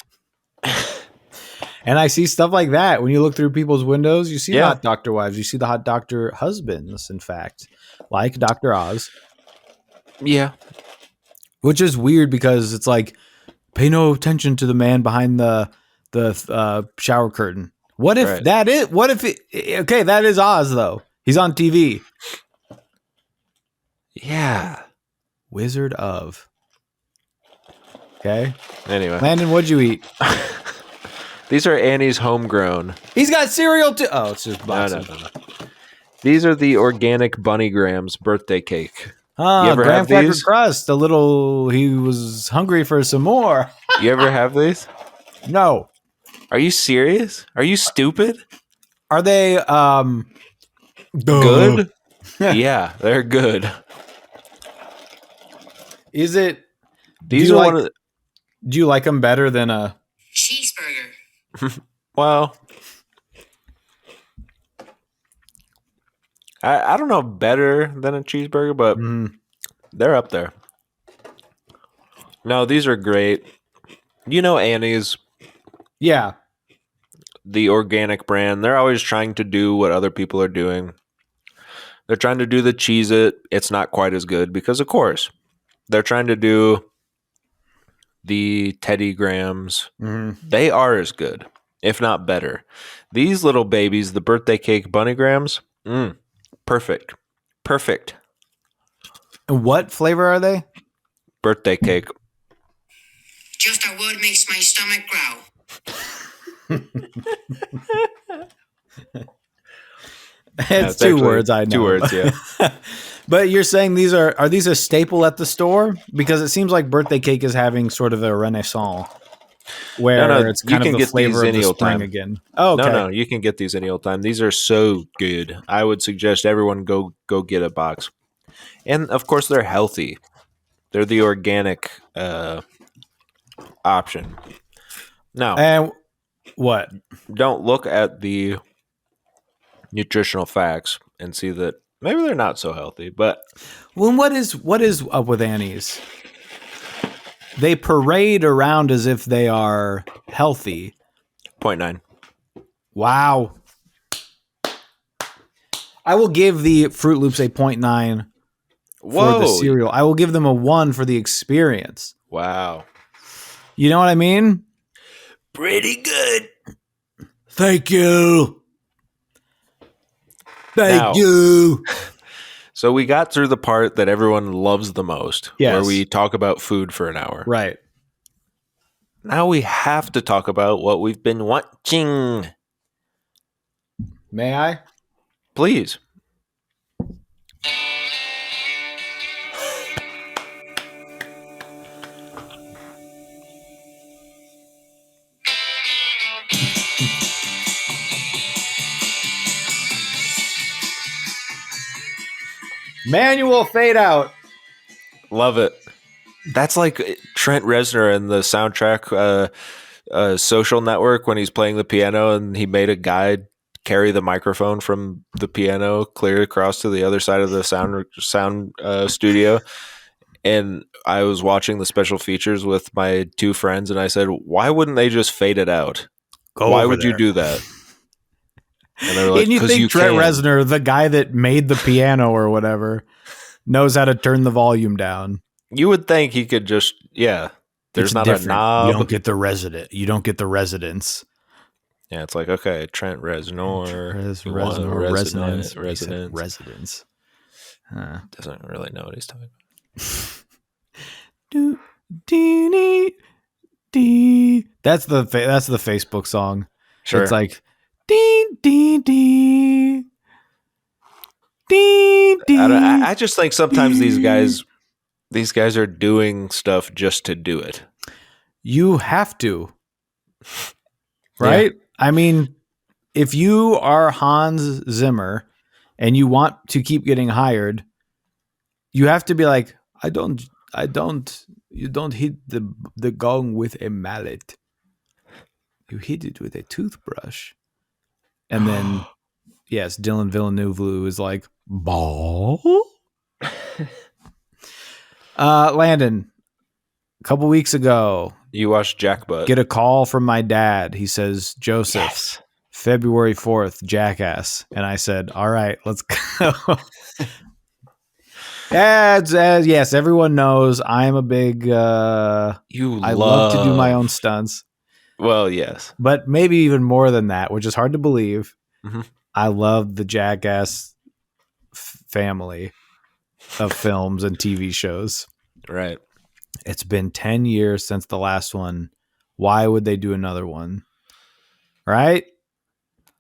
Speaker 1: And I see stuff like that. When you look through people's windows, you see the hot doctor wives. You see the hot doctor husbands, in fact, like Dr. Oz.
Speaker 2: Yeah.
Speaker 1: Which is weird because it's like, pay no attention to the man behind the shower curtain. What if that is Oz, though. He's on TV.
Speaker 2: Yeah.
Speaker 1: Wizard of. Okay.
Speaker 2: Anyway.
Speaker 1: Landon, what'd you eat?
Speaker 2: These are Annie's homegrown.
Speaker 1: He's got cereal too. Oh, it's just boxes.
Speaker 2: No. These are the organic Bunny Grahams birthday cake.
Speaker 1: You ever graham cracker crust. A little. He was hungry for some more.
Speaker 2: You ever have these?
Speaker 1: No.
Speaker 2: Are you serious? Are you stupid?
Speaker 1: Are they
Speaker 2: good? Yeah, they're good.
Speaker 1: Is it?
Speaker 2: These are one of the,
Speaker 1: do you like them better than a
Speaker 4: cheeseburger?
Speaker 2: Well, I don't know better than a cheeseburger, but they're up there. No, these are great. You know Annie's,
Speaker 1: Yeah.
Speaker 2: the organic brand. They're always trying to do what other people are doing. They're trying to do the Cheez-It. It's not quite as good because, of course, they're trying to do the Teddy Grahams. They are as good, if not better. These little babies, the birthday cake bunny grams, perfect. Perfect.
Speaker 1: And what flavor are they?
Speaker 2: Birthday cake.
Speaker 4: Just a word makes my stomach growl.
Speaker 1: It's two words, I know.
Speaker 2: 2 words, yeah.
Speaker 1: But you're saying these are these a staple at the store? Because it seems like birthday cake is having sort of a renaissance where
Speaker 2: No,
Speaker 1: it's
Speaker 2: you
Speaker 1: kind of
Speaker 2: can
Speaker 1: the
Speaker 2: get
Speaker 1: flavor
Speaker 2: these
Speaker 1: of the
Speaker 2: any old
Speaker 1: spring
Speaker 2: time.
Speaker 1: again. Oh, okay.
Speaker 2: No, you can get these any old time. These are so good. I would suggest everyone go get a box. And of course, they're healthy. They're the organic option. Now,
Speaker 1: And what?
Speaker 2: don't look at the nutritional facts and see that maybe they're not so healthy, but
Speaker 1: Well, what is up with Annie's? They parade around as if they are healthy.
Speaker 2: 0.9.
Speaker 1: Wow. I will give the Fruit Loops a 0.9 for the cereal. I will give them a 1 for the experience.
Speaker 2: Wow.
Speaker 1: You know what I mean?
Speaker 2: Pretty good.
Speaker 1: Thank you.
Speaker 2: Now-
Speaker 1: Thank you.
Speaker 2: So we got through the part that everyone loves the most,
Speaker 1: Yes.
Speaker 2: where we talk about food for an hour.
Speaker 1: Right.
Speaker 2: Now we have to talk about what we've been watching.
Speaker 1: May I?
Speaker 2: Please.
Speaker 1: Manual fade out.
Speaker 2: Love it. That's like Trent Reznor in the soundtrack Social Network when he's playing the piano and he made a guy carry the microphone from the piano clear across to the other side of the sound studio. And I was watching the special features with my 2 friends and I said, why wouldn't they just fade it out? Why would you do that? And they were like,
Speaker 1: And you
Speaker 2: because
Speaker 1: think
Speaker 2: you
Speaker 1: Trent
Speaker 2: can.
Speaker 1: Reznor, the guy that made the piano or whatever, knows how to turn the volume down.
Speaker 2: You would think he could just, yeah. There's
Speaker 1: It's
Speaker 2: not
Speaker 1: different.
Speaker 2: a knob.
Speaker 1: You don't get the resident. You don't get the residence.
Speaker 2: Yeah, it's like, okay, Trent Reznor. You want a
Speaker 1: Resonance.
Speaker 2: residence.
Speaker 1: Huh.
Speaker 2: Doesn't really know what he's talking about.
Speaker 1: That's the Facebook song.
Speaker 2: Sure.
Speaker 1: It's like dee dee dee dee dee.
Speaker 2: I just think sometimes these guys are doing stuff just to do it.
Speaker 1: You have to, right?
Speaker 2: Yeah.
Speaker 1: I mean, if you are Hans Zimmer and you want to keep getting hired, you have to be like, you don't hit the gong with a mallet. You hit it with a toothbrush. And then, yes, Dylan Villeneuve is like, ball? Landon, a couple weeks ago,
Speaker 2: You watched Jackbutt.
Speaker 1: get a call from my dad. He says, Joseph, February 4th, Jackass. And I said, all right, let's go. Yes, everyone knows I am a big, I love to do my own stunts.
Speaker 2: Well, yes.
Speaker 1: But maybe even more than that, which is hard to believe.
Speaker 2: Mhm.
Speaker 1: I love the Jackass family of films and TV shows.
Speaker 2: Right.
Speaker 1: It's been 10 years since the last one. Why would they do another one? Right?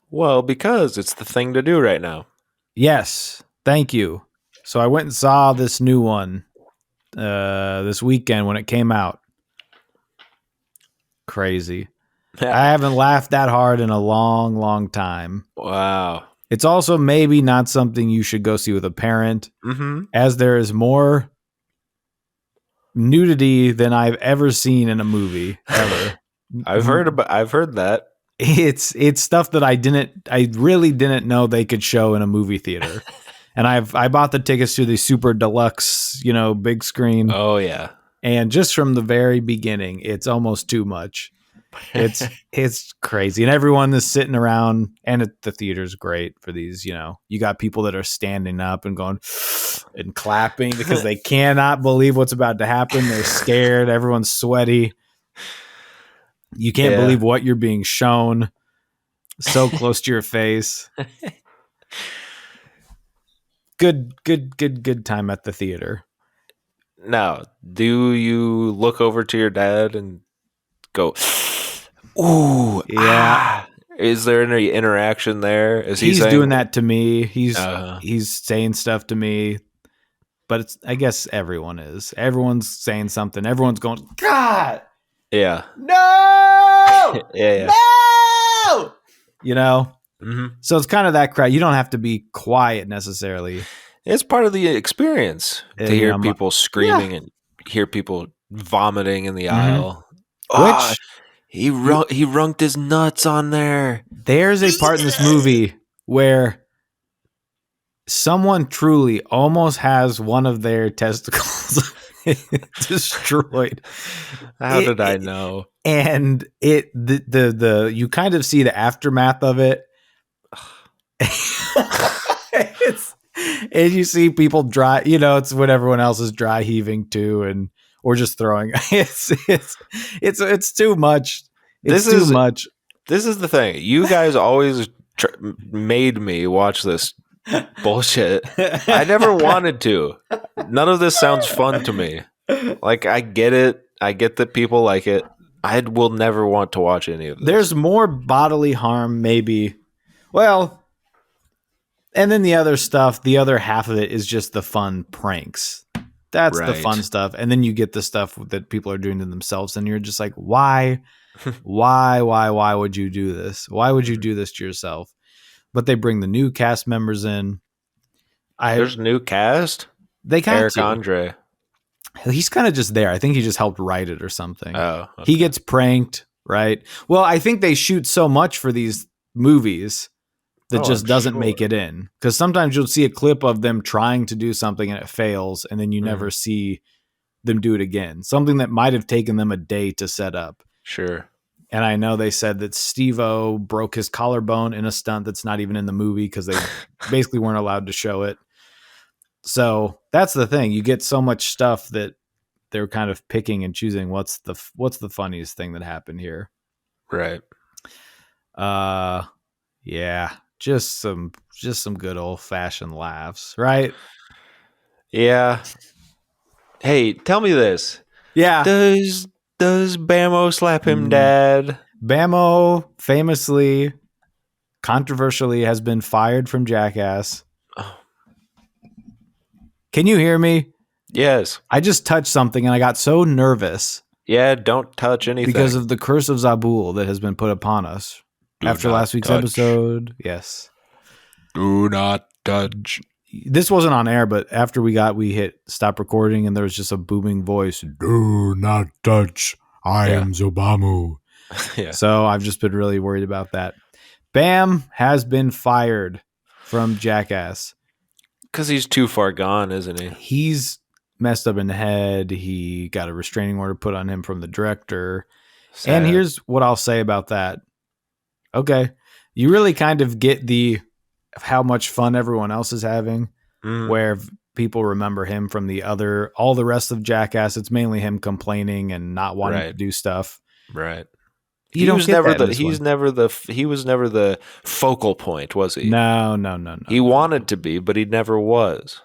Speaker 2: Well, because it's the thing to do right now.
Speaker 1: Yes. Thank you. So I went and saw this new one this weekend when it came out. Crazy. I haven't laughed that hard in a long, long time.
Speaker 2: Wow.
Speaker 1: It's also maybe not something you should go see with a parent,
Speaker 2: Mm-hmm.
Speaker 1: as there is more nudity than I've ever seen in a movie ever.
Speaker 2: I've heard that.
Speaker 1: It's stuff that I really didn't know they could show in a movie theater. And I bought the tickets to the super deluxe, big screen.
Speaker 2: Oh yeah.
Speaker 1: And just from the very beginning, it's almost too much. It's crazy. And everyone is sitting around, and the theater's great for these, you got people that are standing up and going and clapping because they cannot believe what's about to happen. They're scared. Everyone's sweaty. You can't believe what you're being shown so close to your face. Good time at the theater.
Speaker 2: Now, do you look over to your dad and go, ooh,
Speaker 1: yeah?
Speaker 2: Is there any interaction there? Is he
Speaker 1: he's
Speaker 2: saying,
Speaker 1: doing that to me? He's saying stuff to me, but everyone's saying something. Everyone's going, God,
Speaker 2: yeah,
Speaker 1: no,
Speaker 2: yeah.
Speaker 1: no,
Speaker 2: Mm-hmm.
Speaker 1: So it's kind of that crowd. You don't have to be quiet necessarily.
Speaker 2: It's part of the experience to hear people screaming and hear people vomiting in the aisle.
Speaker 1: Which
Speaker 2: he runked his nuts on there.
Speaker 1: There's a part in this movie where someone truly almost has one of their testicles destroyed.
Speaker 2: How did I know?
Speaker 1: And you kind of see the aftermath of it. And you see people dry, it's when everyone else is dry heaving too, or just throwing. It's too much. It's too much.
Speaker 2: This is the thing. You guys always made me watch this bullshit. I never wanted to. None of this sounds fun to me. Like, I get it. I get that people like it. I will never want to watch any of this.
Speaker 1: There's more bodily harm, maybe. Well, and then the other stuff, the other half of it is just the fun pranks. That's the fun stuff. And then you get the stuff that people are doing to themselves, and you're just like, why? Why would you do this? Why would you do this to yourself? But they bring the new cast members in.
Speaker 2: There's a new cast?
Speaker 1: They got
Speaker 2: Eric Andre.
Speaker 1: He's kind of just there. I think he just helped write it or something.
Speaker 2: Oh, okay.
Speaker 1: He gets pranked, right? Well, I think they shoot so much for these movies that just doesn't make it in. Because sometimes you'll see a clip of them trying to do something and it fails, and then you never see them do it again. Something that might have taken them a day to set up.
Speaker 2: Sure.
Speaker 1: And I know they said that Steve-O broke his collarbone in a stunt that's not even in the movie because they basically weren't allowed to show it. So that's the thing. You get so much stuff that they're kind of picking and choosing what's the funniest thing that happened here.
Speaker 2: Right.
Speaker 1: Yeah. Just some good old fashioned laughs, right?
Speaker 2: Yeah. Hey, tell me this.
Speaker 1: Yeah.
Speaker 2: Does Bamo slap him, Dad?
Speaker 1: Bamo famously, controversially, has been fired from Jackass.
Speaker 2: Oh.
Speaker 1: Can you hear me?
Speaker 2: Yes.
Speaker 1: I just touched something and I got so nervous.
Speaker 2: Yeah, don't touch anything.
Speaker 1: Because of the curse of Zabul that has been put upon us. After last week's episode, yes.
Speaker 2: Do not touch.
Speaker 1: This wasn't on air, but after we hit stop recording, and there was just a booming voice. Do not touch. I am Zobamu.
Speaker 2: Yeah.
Speaker 1: So I've just been really worried about that. Bam has been fired from Jackass.
Speaker 2: Because he's too far gone, isn't he?
Speaker 1: He's messed up in the head. He got a restraining order put on him from the director. Sad. And here's what I'll say about that. Okay. You really kind of get how much fun everyone else is having, where people remember him from all the rest of Jackass. It's mainly him complaining and not wanting to do stuff.
Speaker 2: Right.
Speaker 1: He was never
Speaker 2: the focal point, was he?
Speaker 1: No.
Speaker 2: He wanted to be, but he never was.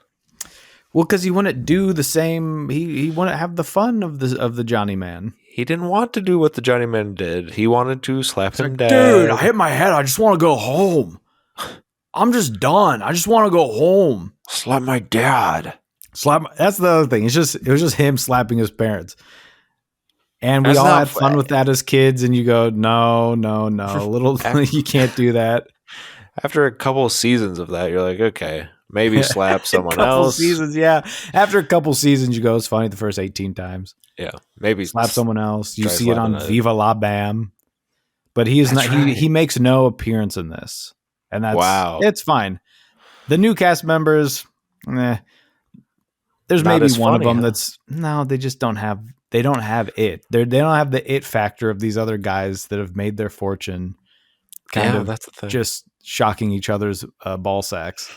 Speaker 1: Well, because he wouldn't do the same. He wouldn't have the fun of the Johnny Man.
Speaker 2: He didn't want to do what the Johnny Man did. He wanted to slap him down.
Speaker 1: Dude, I hit my head. I just want to go home. I'm just done. I just want to go home.
Speaker 2: Slap my dad.
Speaker 1: That's the other thing. It was just him slapping his parents. And we all had fun with that as kids. And you go, no. You can't do that.
Speaker 2: After a couple of seasons of that, you're like, okay, maybe slap someone else.
Speaker 1: Seasons, yeah. After a couple seasons, you go, it's funny the first 18 times.
Speaker 2: Yeah, maybe
Speaker 1: slap someone else. You see it on Viva La Bam, but he is not. Right. He makes no appearance in this, and that's it's fine. The new cast members, there's
Speaker 2: Not
Speaker 1: maybe
Speaker 2: as
Speaker 1: one
Speaker 2: funny,
Speaker 1: of them
Speaker 2: huh?
Speaker 1: that's no, they just don't have. They don't have it. They don't have the it factor of these other guys that have made their fortune, kind
Speaker 2: Yeah,
Speaker 1: of
Speaker 2: that's the thing.
Speaker 1: just shocking each other's ball sacks,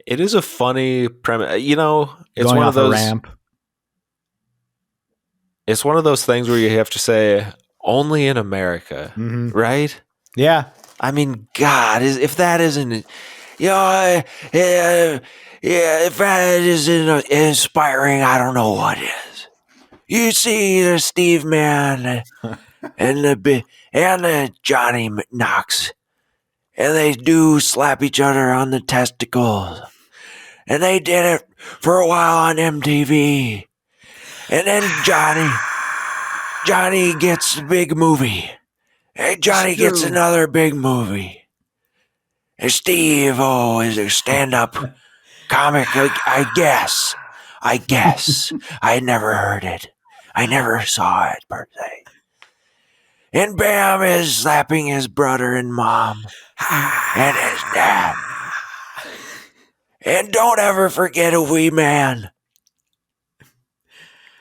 Speaker 2: It is a funny premise. You know, it's
Speaker 1: going
Speaker 2: one of
Speaker 1: off a
Speaker 2: those.
Speaker 1: ramp.
Speaker 2: It's one of those things where you have to say only in America,
Speaker 1: Mhm.
Speaker 2: right?
Speaker 1: Yeah,
Speaker 2: I mean, God, if that isn't, yeah, if that isn't inspiring, I don't know what is. You see the Steve Man and the Johnny Knox, and they do slap each other on the testicles, and they did it for a while on MTV, and then Johnny gets a big movie, and Johnny gets another big movie. And Steve, is a stand-up comic, I guess. I never heard it. I never saw it, per se. And Bam is slapping his brother and mom and his dad. And don't ever forget a wee man.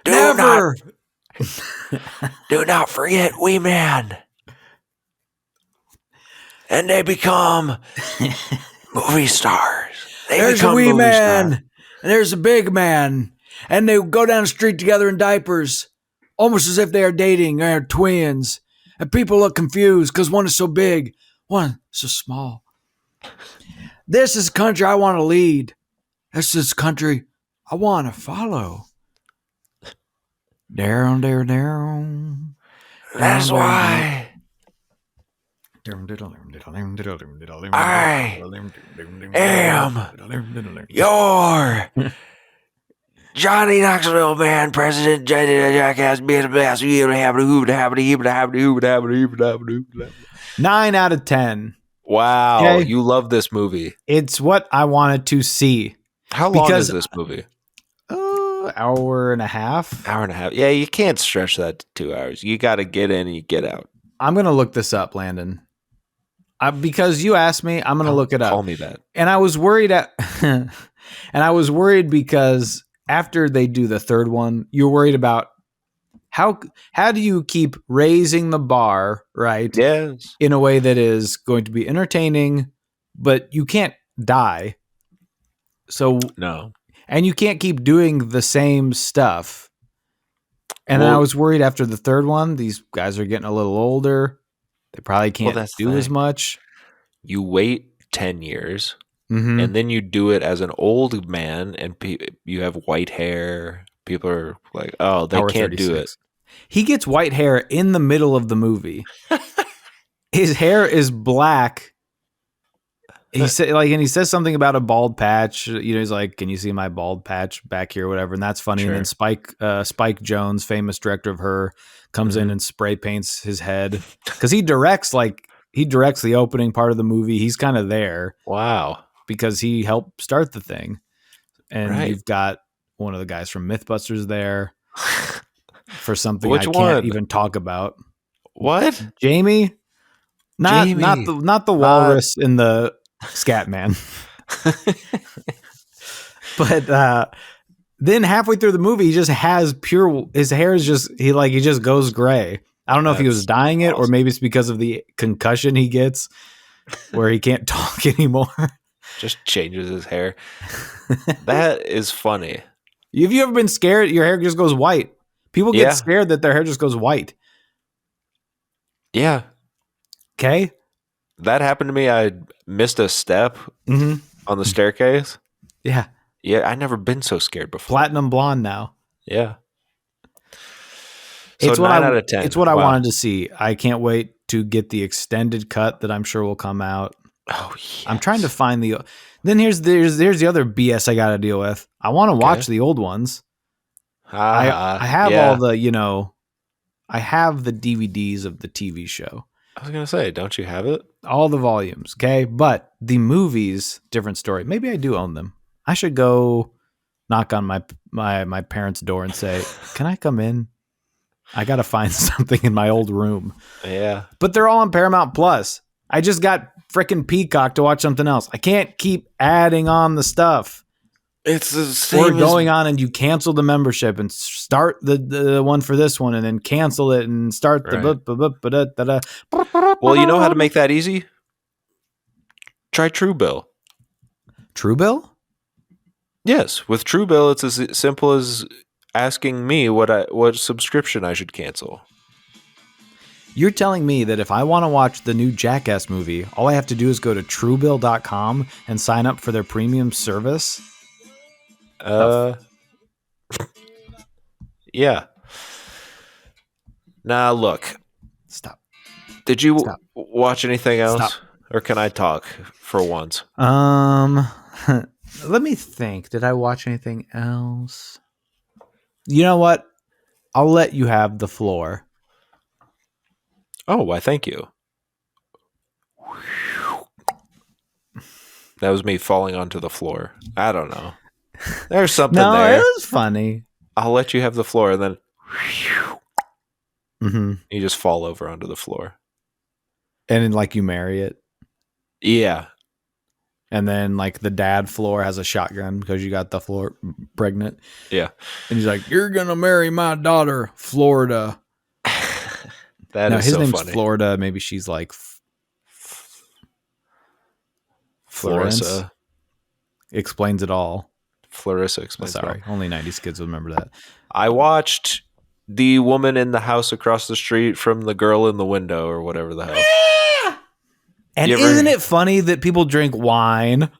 Speaker 2: Do not forget wee man. And they become movie stars.
Speaker 1: there's a wee man, and there's a big man, and they go down the street together in diapers, almost as if they are dating. They are twins, and people look confused because one is so big, one is so small. This is a country I want to lead. This is a country I want to follow. Down, down, down.
Speaker 2: That's why I am your Johnny Knoxville man, President Jackass, being the best.
Speaker 1: 9 out of 10.
Speaker 2: Wow,
Speaker 1: Okay.
Speaker 2: you love this movie.
Speaker 1: It's what I wanted to see.
Speaker 2: How long
Speaker 1: Because-
Speaker 2: is this movie?
Speaker 1: Hour and a half.
Speaker 2: Hour and a half. Yeah, you can't stretch that to 2 hours. You got to get in and you get out.
Speaker 1: I'm going to look this up, Landon. Because you asked me, I'm going to look it up.
Speaker 2: Call me that.
Speaker 1: And I was worried and I was worried because after they do the third one, you're worried about how do you keep raising the bar, right?
Speaker 2: Yes.
Speaker 1: In a way that is going to be entertaining, but you can't die. So
Speaker 2: No.
Speaker 1: and you can't keep doing the same stuff. And
Speaker 2: Well-
Speaker 1: I was worried after the third one, these guys are getting a little older. They probably can't
Speaker 2: that's the
Speaker 1: do as
Speaker 2: thing.
Speaker 1: much.
Speaker 2: You wait 10 years
Speaker 1: Mm-hmm.
Speaker 2: and then you do it as an old man and you have white hair. People are like, oh, they
Speaker 1: Hour
Speaker 2: can't do it.
Speaker 1: 36. He gets white hair in the middle of the movie. His hair is black. He said, and he says something about a bald patch. You know, he's like, "Can you see my bald patch back here?" Whatever, and that's funny.
Speaker 2: Sure.
Speaker 1: And then Spike Jonze, famous director of Her, comes in and spray paints his head because he directs the opening part of the movie. He's kind of there
Speaker 2: Wow.
Speaker 1: because he helped start the thing. And
Speaker 2: Right.
Speaker 1: you've got one of the guys from MythBusters there for something
Speaker 2: Which
Speaker 1: I can't
Speaker 2: one?
Speaker 1: even talk about.
Speaker 2: What?
Speaker 1: Jamie, not
Speaker 2: Jamie.
Speaker 1: the walrus in the Scat Man. But then halfway through the movie, he just has his hair is just he just goes gray. I don't know if he was
Speaker 2: That's
Speaker 1: dyeing it or
Speaker 2: awesome.
Speaker 1: maybe it's because of the concussion he gets where he can't talk anymore.
Speaker 2: Just changes his hair. That is funny.
Speaker 1: Have you ever been scared? Your hair just goes white. People get
Speaker 2: Yeah.
Speaker 1: scared that their hair just goes white.
Speaker 2: Yeah.
Speaker 1: Okay.
Speaker 2: That happened to me. I missed a step
Speaker 1: Mm-hmm.
Speaker 2: on the staircase.
Speaker 1: Yeah.
Speaker 2: Yeah, I've never been so scared before.
Speaker 1: Platinum blonde now.
Speaker 2: Yeah. So
Speaker 1: It's
Speaker 2: 9
Speaker 1: what
Speaker 2: out of 10.
Speaker 1: It's what I
Speaker 2: Wow.
Speaker 1: wanted to see. I can't wait to get the extended cut that I'm sure will come out.
Speaker 2: Oh, yes.
Speaker 1: I'm trying to find the. Then here's the other BS I got to deal with. I want to watch the old ones. I have all the I have the DVDs of the TV show,
Speaker 2: I was gonna say, don't you have it?
Speaker 1: all the volumes. Okay, but the movies, different story. Maybe I do own them. I should go knock on my parents' door and say, "Can I come in? I got to find something in my old room."
Speaker 2: Yeah.
Speaker 1: But they're all on Paramount Plus. I just got frickin' Peacock to watch something else. I can't keep adding on the stuff.
Speaker 2: It's the same
Speaker 1: Or
Speaker 2: as
Speaker 1: going on and you cancel the membership and start the one for this one and then cancel it and start the
Speaker 2: Right. Well, you know how to make that easy? Try Truebill.
Speaker 1: Truebill?
Speaker 2: Yes, with Truebill, it's as simple as asking me what subscription I should cancel.
Speaker 1: You're telling me that if I want to watch the new Jackass movie, all I have to do is go to Truebill.com and sign up for their premium service?
Speaker 2: Yeah. Now, look.
Speaker 1: Stop.
Speaker 2: Did you
Speaker 1: Stop.
Speaker 2: watch anything else?
Speaker 1: Stop.
Speaker 2: Or can I talk for once?
Speaker 1: Let me think. Did I watch anything else? You know what? I'll let you have the floor.
Speaker 2: Oh, why, thank you. That was me falling onto the floor. I don't know. There's something
Speaker 1: No,
Speaker 2: there.
Speaker 1: it was funny.
Speaker 2: I'll let you have the floor, and then
Speaker 1: Mm-hmm.
Speaker 2: you just fall over onto the floor.
Speaker 1: And then, like, you marry it.
Speaker 2: Yeah.
Speaker 1: And then, like, the dad floor has a shotgun because you got the floor pregnant.
Speaker 2: Yeah.
Speaker 1: And he's like, "You're going to marry my daughter, Florida."
Speaker 2: That
Speaker 1: Now,
Speaker 2: is
Speaker 1: his
Speaker 2: so
Speaker 1: name's
Speaker 2: funny.
Speaker 1: Florida. Maybe she's like Florence.
Speaker 2: Florissa.
Speaker 1: Explains it all.
Speaker 2: Florissa explains it all.
Speaker 1: Sorry, only 90s kids will remember that.
Speaker 2: I watched The Woman in the House Across the Street from the Girl in the Window, or whatever the hell.
Speaker 1: And
Speaker 2: You ever-
Speaker 1: isn't it funny that people drink wine?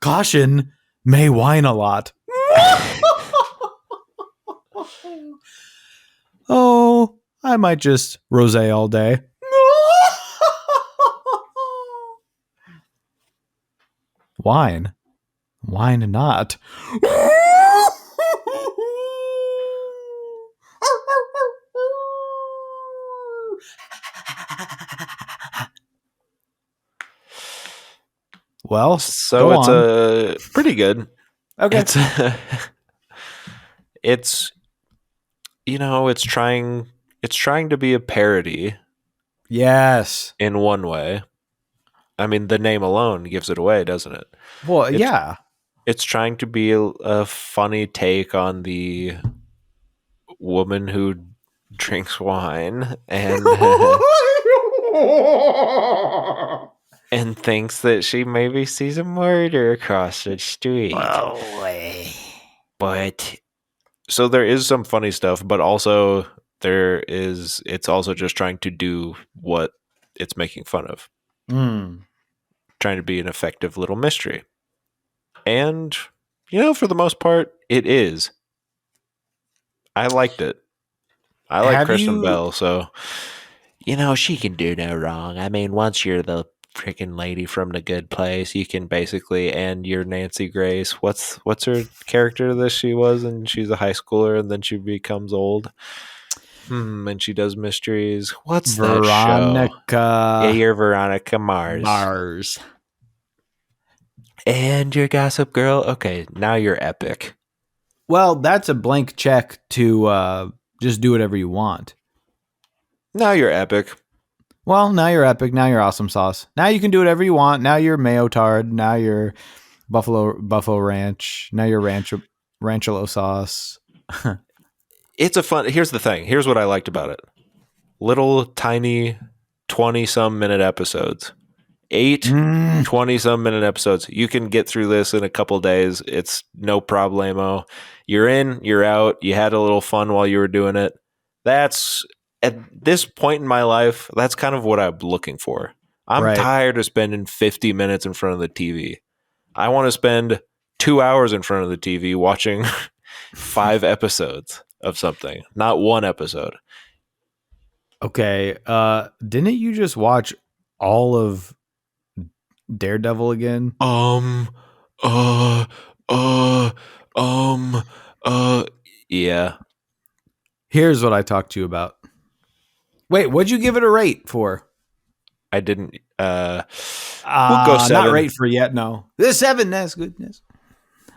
Speaker 1: Caution, may wine a lot. Oh, I might just rosé all day. Wine. Wine not. Well,
Speaker 2: So
Speaker 1: go
Speaker 2: it's
Speaker 1: on.
Speaker 2: pretty good.
Speaker 1: Okay.
Speaker 2: It's it's trying to be a parody
Speaker 1: Yes.
Speaker 2: in one way. I mean, the name alone gives it away, doesn't it?
Speaker 1: Well,
Speaker 2: It's-
Speaker 1: yeah.
Speaker 2: It's trying to be a funny take on the woman who drinks wine and and thinks that she maybe sees a murder across the street. But so there is some funny stuff, but also it's also just trying to do what it's making fun of. Trying to be an effective little mystery. And for the most part, it is. I liked it. I like
Speaker 1: Have
Speaker 2: Kristen
Speaker 1: you-
Speaker 2: Bell, so she can do no wrong. I mean, once you're the freaking lady from The Good Place, you can basically, and you're Nancy Grace. What's her character that she was, and she's a high schooler, and then she becomes old. And she does mysteries. What's that show?
Speaker 1: Veronica.
Speaker 2: Yeah, you're Veronica Mars. And your Gossip Girl. Okay, now you're epic.
Speaker 1: Well, that's a blank check to just do whatever you want.
Speaker 2: Now you're epic.
Speaker 1: Well, now you're epic. Now you're awesome sauce. Now you can do whatever you want. Now you're mayo tard. Now you're buffalo ranch. Now you're rancholo sauce.
Speaker 2: It's a fun. Here's the thing. Here's what I liked about it. Little tiny 20-some minute episodes. 20-some minute episodes. You can get through this in a couple days. It's no problemo. You're in, you're out. You had a little fun while you were doing it. That's, at this point in my life, that's kind of what I'm looking for. I'm
Speaker 1: Right.
Speaker 2: tired of spending 50 minutes in front of the TV. I want to spend 2 hours in front of the TV watching 5 episodes of something, not one episode.
Speaker 1: Okay. Didn't you just watch all of Daredevil again?
Speaker 2: Yeah.
Speaker 1: Here's what I talked to you about. Wait, what'd you give it a rate for?
Speaker 2: I didn't. We'll go 7.
Speaker 1: Not rate for yet. No, the 7. That's goodness.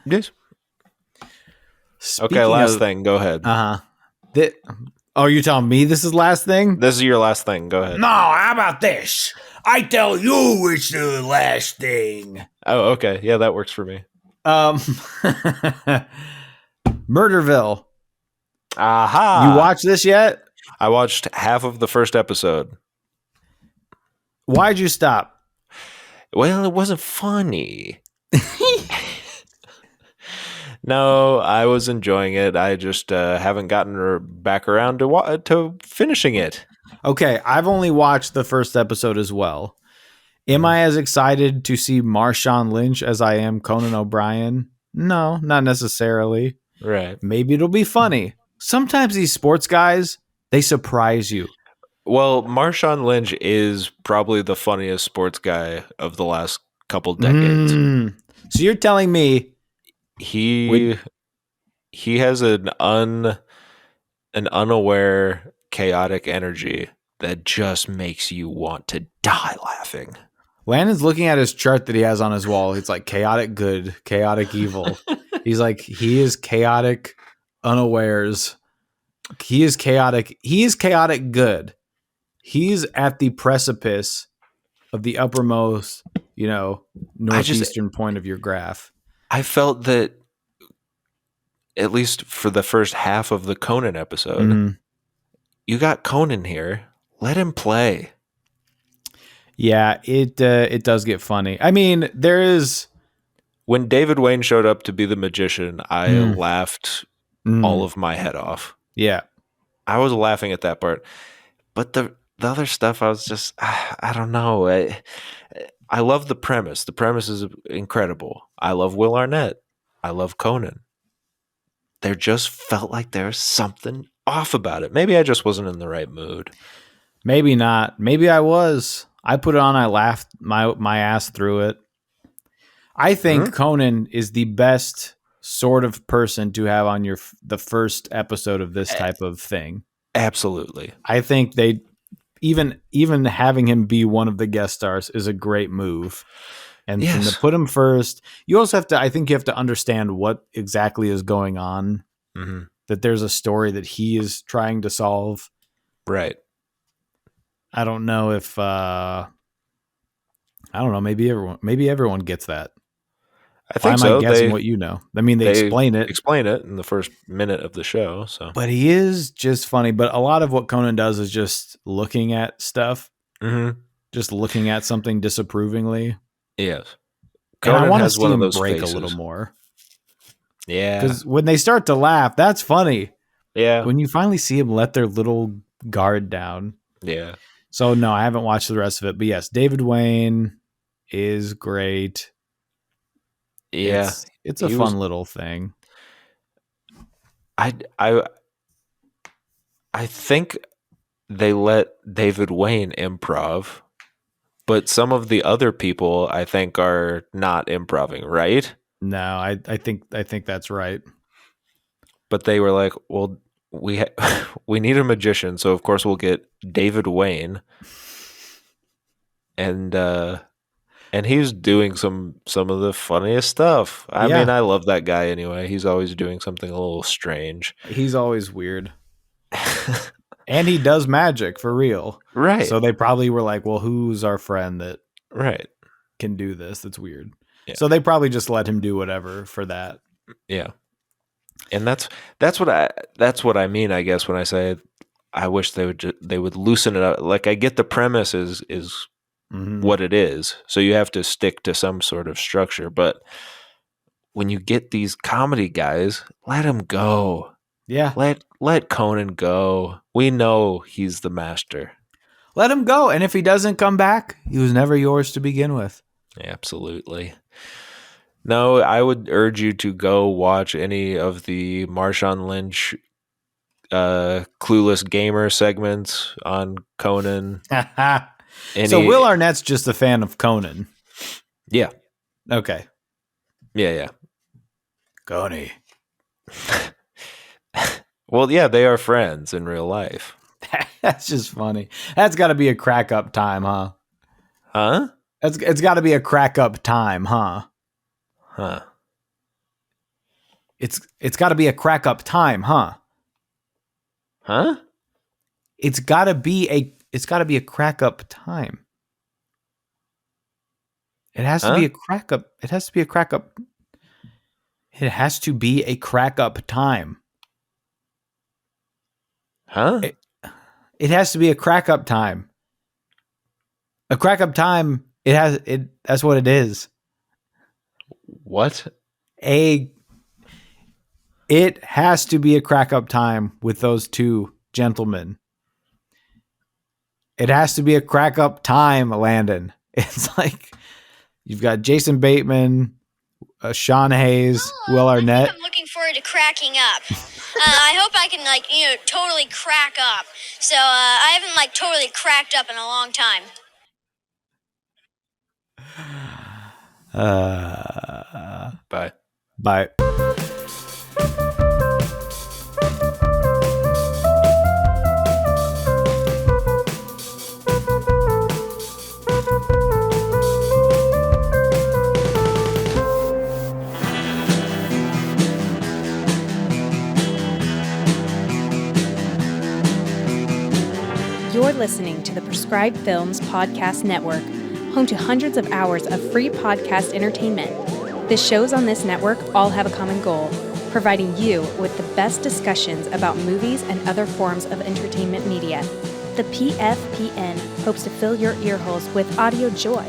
Speaker 2: Yes.
Speaker 1: Speaking
Speaker 2: Okay, last
Speaker 1: of-
Speaker 2: thing. Go ahead.
Speaker 1: Uh-huh. Oh, you telling me this is last thing?
Speaker 2: This is your last thing. Go ahead.
Speaker 1: No, how about this? I tell you it's the last thing.
Speaker 2: Oh, okay. Yeah, that works for me.
Speaker 1: Murderville.
Speaker 2: Aha!
Speaker 1: You watched this yet?
Speaker 2: I watched half of the first episode.
Speaker 1: Why'd you stop?
Speaker 2: Well, it wasn't funny. No, I was enjoying it. I just haven't gotten back around to finishing it.
Speaker 1: Okay, I've only watched the first episode as well. Am I as excited to see Marshawn Lynch as I am Conan O'Brien? No, not necessarily.
Speaker 2: Right.
Speaker 1: Maybe it'll be funny. Sometimes these sports guys, they surprise you.
Speaker 2: Well, Marshawn Lynch is probably the funniest sports guy of the last couple decades.
Speaker 1: So you're telling me
Speaker 2: He has an unaware chaotic energy that just makes you want to die laughing.
Speaker 1: Landon's looking at his chart that he has on his wall. It's like chaotic good, chaotic evil. He's like, he is chaotic unawares. He is chaotic. He is chaotic good. He's at the precipice of the uppermost, northeastern point of your graph.
Speaker 2: I felt that, at least for the first half of the Conan episode, you got Conan here. Let him play.
Speaker 1: Yeah, it does get funny. I mean, there is...
Speaker 2: When David Wayne showed up to be the magician, I laughed all of my head off.
Speaker 1: Yeah.
Speaker 2: I was laughing at that part. But the other stuff, I was just, I don't know. I love the premise. The premise is incredible. I love Will Arnett. I love Conan. There just felt like there was something off about it. Maybe I just wasn't in the right mood.
Speaker 1: Maybe not. Maybe I was. I put it on. I laughed my ass through it. I think Conan is the best sort of person to have on the first episode of this type of thing.
Speaker 2: Absolutely.
Speaker 1: I think they even having him be one of the guest stars is a great move. And to put him first, you also have to, I think you have to understand what exactly is going on.
Speaker 2: Mm-hmm.
Speaker 1: That there's a story that he is trying to solve.
Speaker 2: Right.
Speaker 1: I don't know if, maybe everyone gets that.
Speaker 2: I think
Speaker 1: Why am
Speaker 2: so.
Speaker 1: I guessing what you know? I mean, they explain it.
Speaker 2: Explain it in the first minute of the show. So,
Speaker 1: but he is just funny. But a lot of what Conan does is just looking at stuff, just looking at something disapprovingly.
Speaker 2: Yes,
Speaker 1: Conan and I want to see him break a little more.
Speaker 2: Yeah,
Speaker 1: because when they start to laugh, that's funny.
Speaker 2: Yeah,
Speaker 1: when you finally see him let their little guard down.
Speaker 2: Yeah.
Speaker 1: So no, I haven't watched the rest of it. But yes, David Wayne is great.
Speaker 2: Yeah,
Speaker 1: it's a fun little thing.
Speaker 2: I think they let David Wayne improv, but some of the other people I think are not improving, right?
Speaker 1: No, I think that's right.
Speaker 2: But they were like, well, we need a magician, so of course we'll get David Wayne, and he's doing some of the funniest stuff. I mean, I love that guy anyway. He's always doing something a little strange.
Speaker 1: He's always weird. And he does magic for real.
Speaker 2: Right.
Speaker 1: So they probably were like, well, who's our friend that can do this? That's weird. Yeah. So they probably just let him do whatever for that.
Speaker 2: Yeah. And that's what I mean, I guess, when I say I wish they would loosen it up. Like, I get the premise is what it is. So you have to stick to some sort of structure. But when you get these comedy guys, let them go.
Speaker 1: Yeah.
Speaker 2: Let Conan go. We know he's the master.
Speaker 1: Let him go. And if he doesn't come back, he was never yours to begin with.
Speaker 2: Absolutely. No, I would urge you to go watch any of the Marshawn Lynch Clueless Gamer segments on Conan.
Speaker 1: So Will Arnett's just a fan of Conan.
Speaker 2: Yeah.
Speaker 1: Okay.
Speaker 2: Yeah.
Speaker 1: Coney.
Speaker 2: Well, yeah, they are friends in real life.
Speaker 1: That's just funny. That's got to be a crack up time, huh?
Speaker 2: Huh?
Speaker 1: It's got to be a crack up time, huh?
Speaker 2: Huh.
Speaker 1: It's got to be a crack up time, huh?
Speaker 2: Huh?
Speaker 1: It's got to be a crack up time. It has to be a crack up. It has to be a crack up. It has to be a crack up time.
Speaker 2: Huh?
Speaker 1: It has to be a crack up time. A crack up time. That's what it is.
Speaker 2: What?
Speaker 1: It has to be a crack up time with those two gentlemen. It has to be a crack up time, Landon. It's like you've got Jason Bateman, Sean Hayes, Will Arnett.
Speaker 7: I'm looking forward to cracking up. I hope I can totally crack up. So I haven't totally cracked up in a long time.
Speaker 2: Bye.
Speaker 1: Bye.
Speaker 8: You're listening to the Prescribed Films Podcast Network, home to hundreds of hours of free podcast entertainment. The shows on this network all have a common goal, providing you with the best discussions about movies and other forms of entertainment media. The PFPN hopes to fill your earholes with audio joy.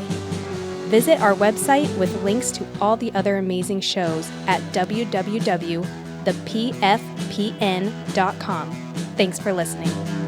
Speaker 8: Visit our website with links to all the other amazing shows at www.thepfpn.com. Thanks for listening.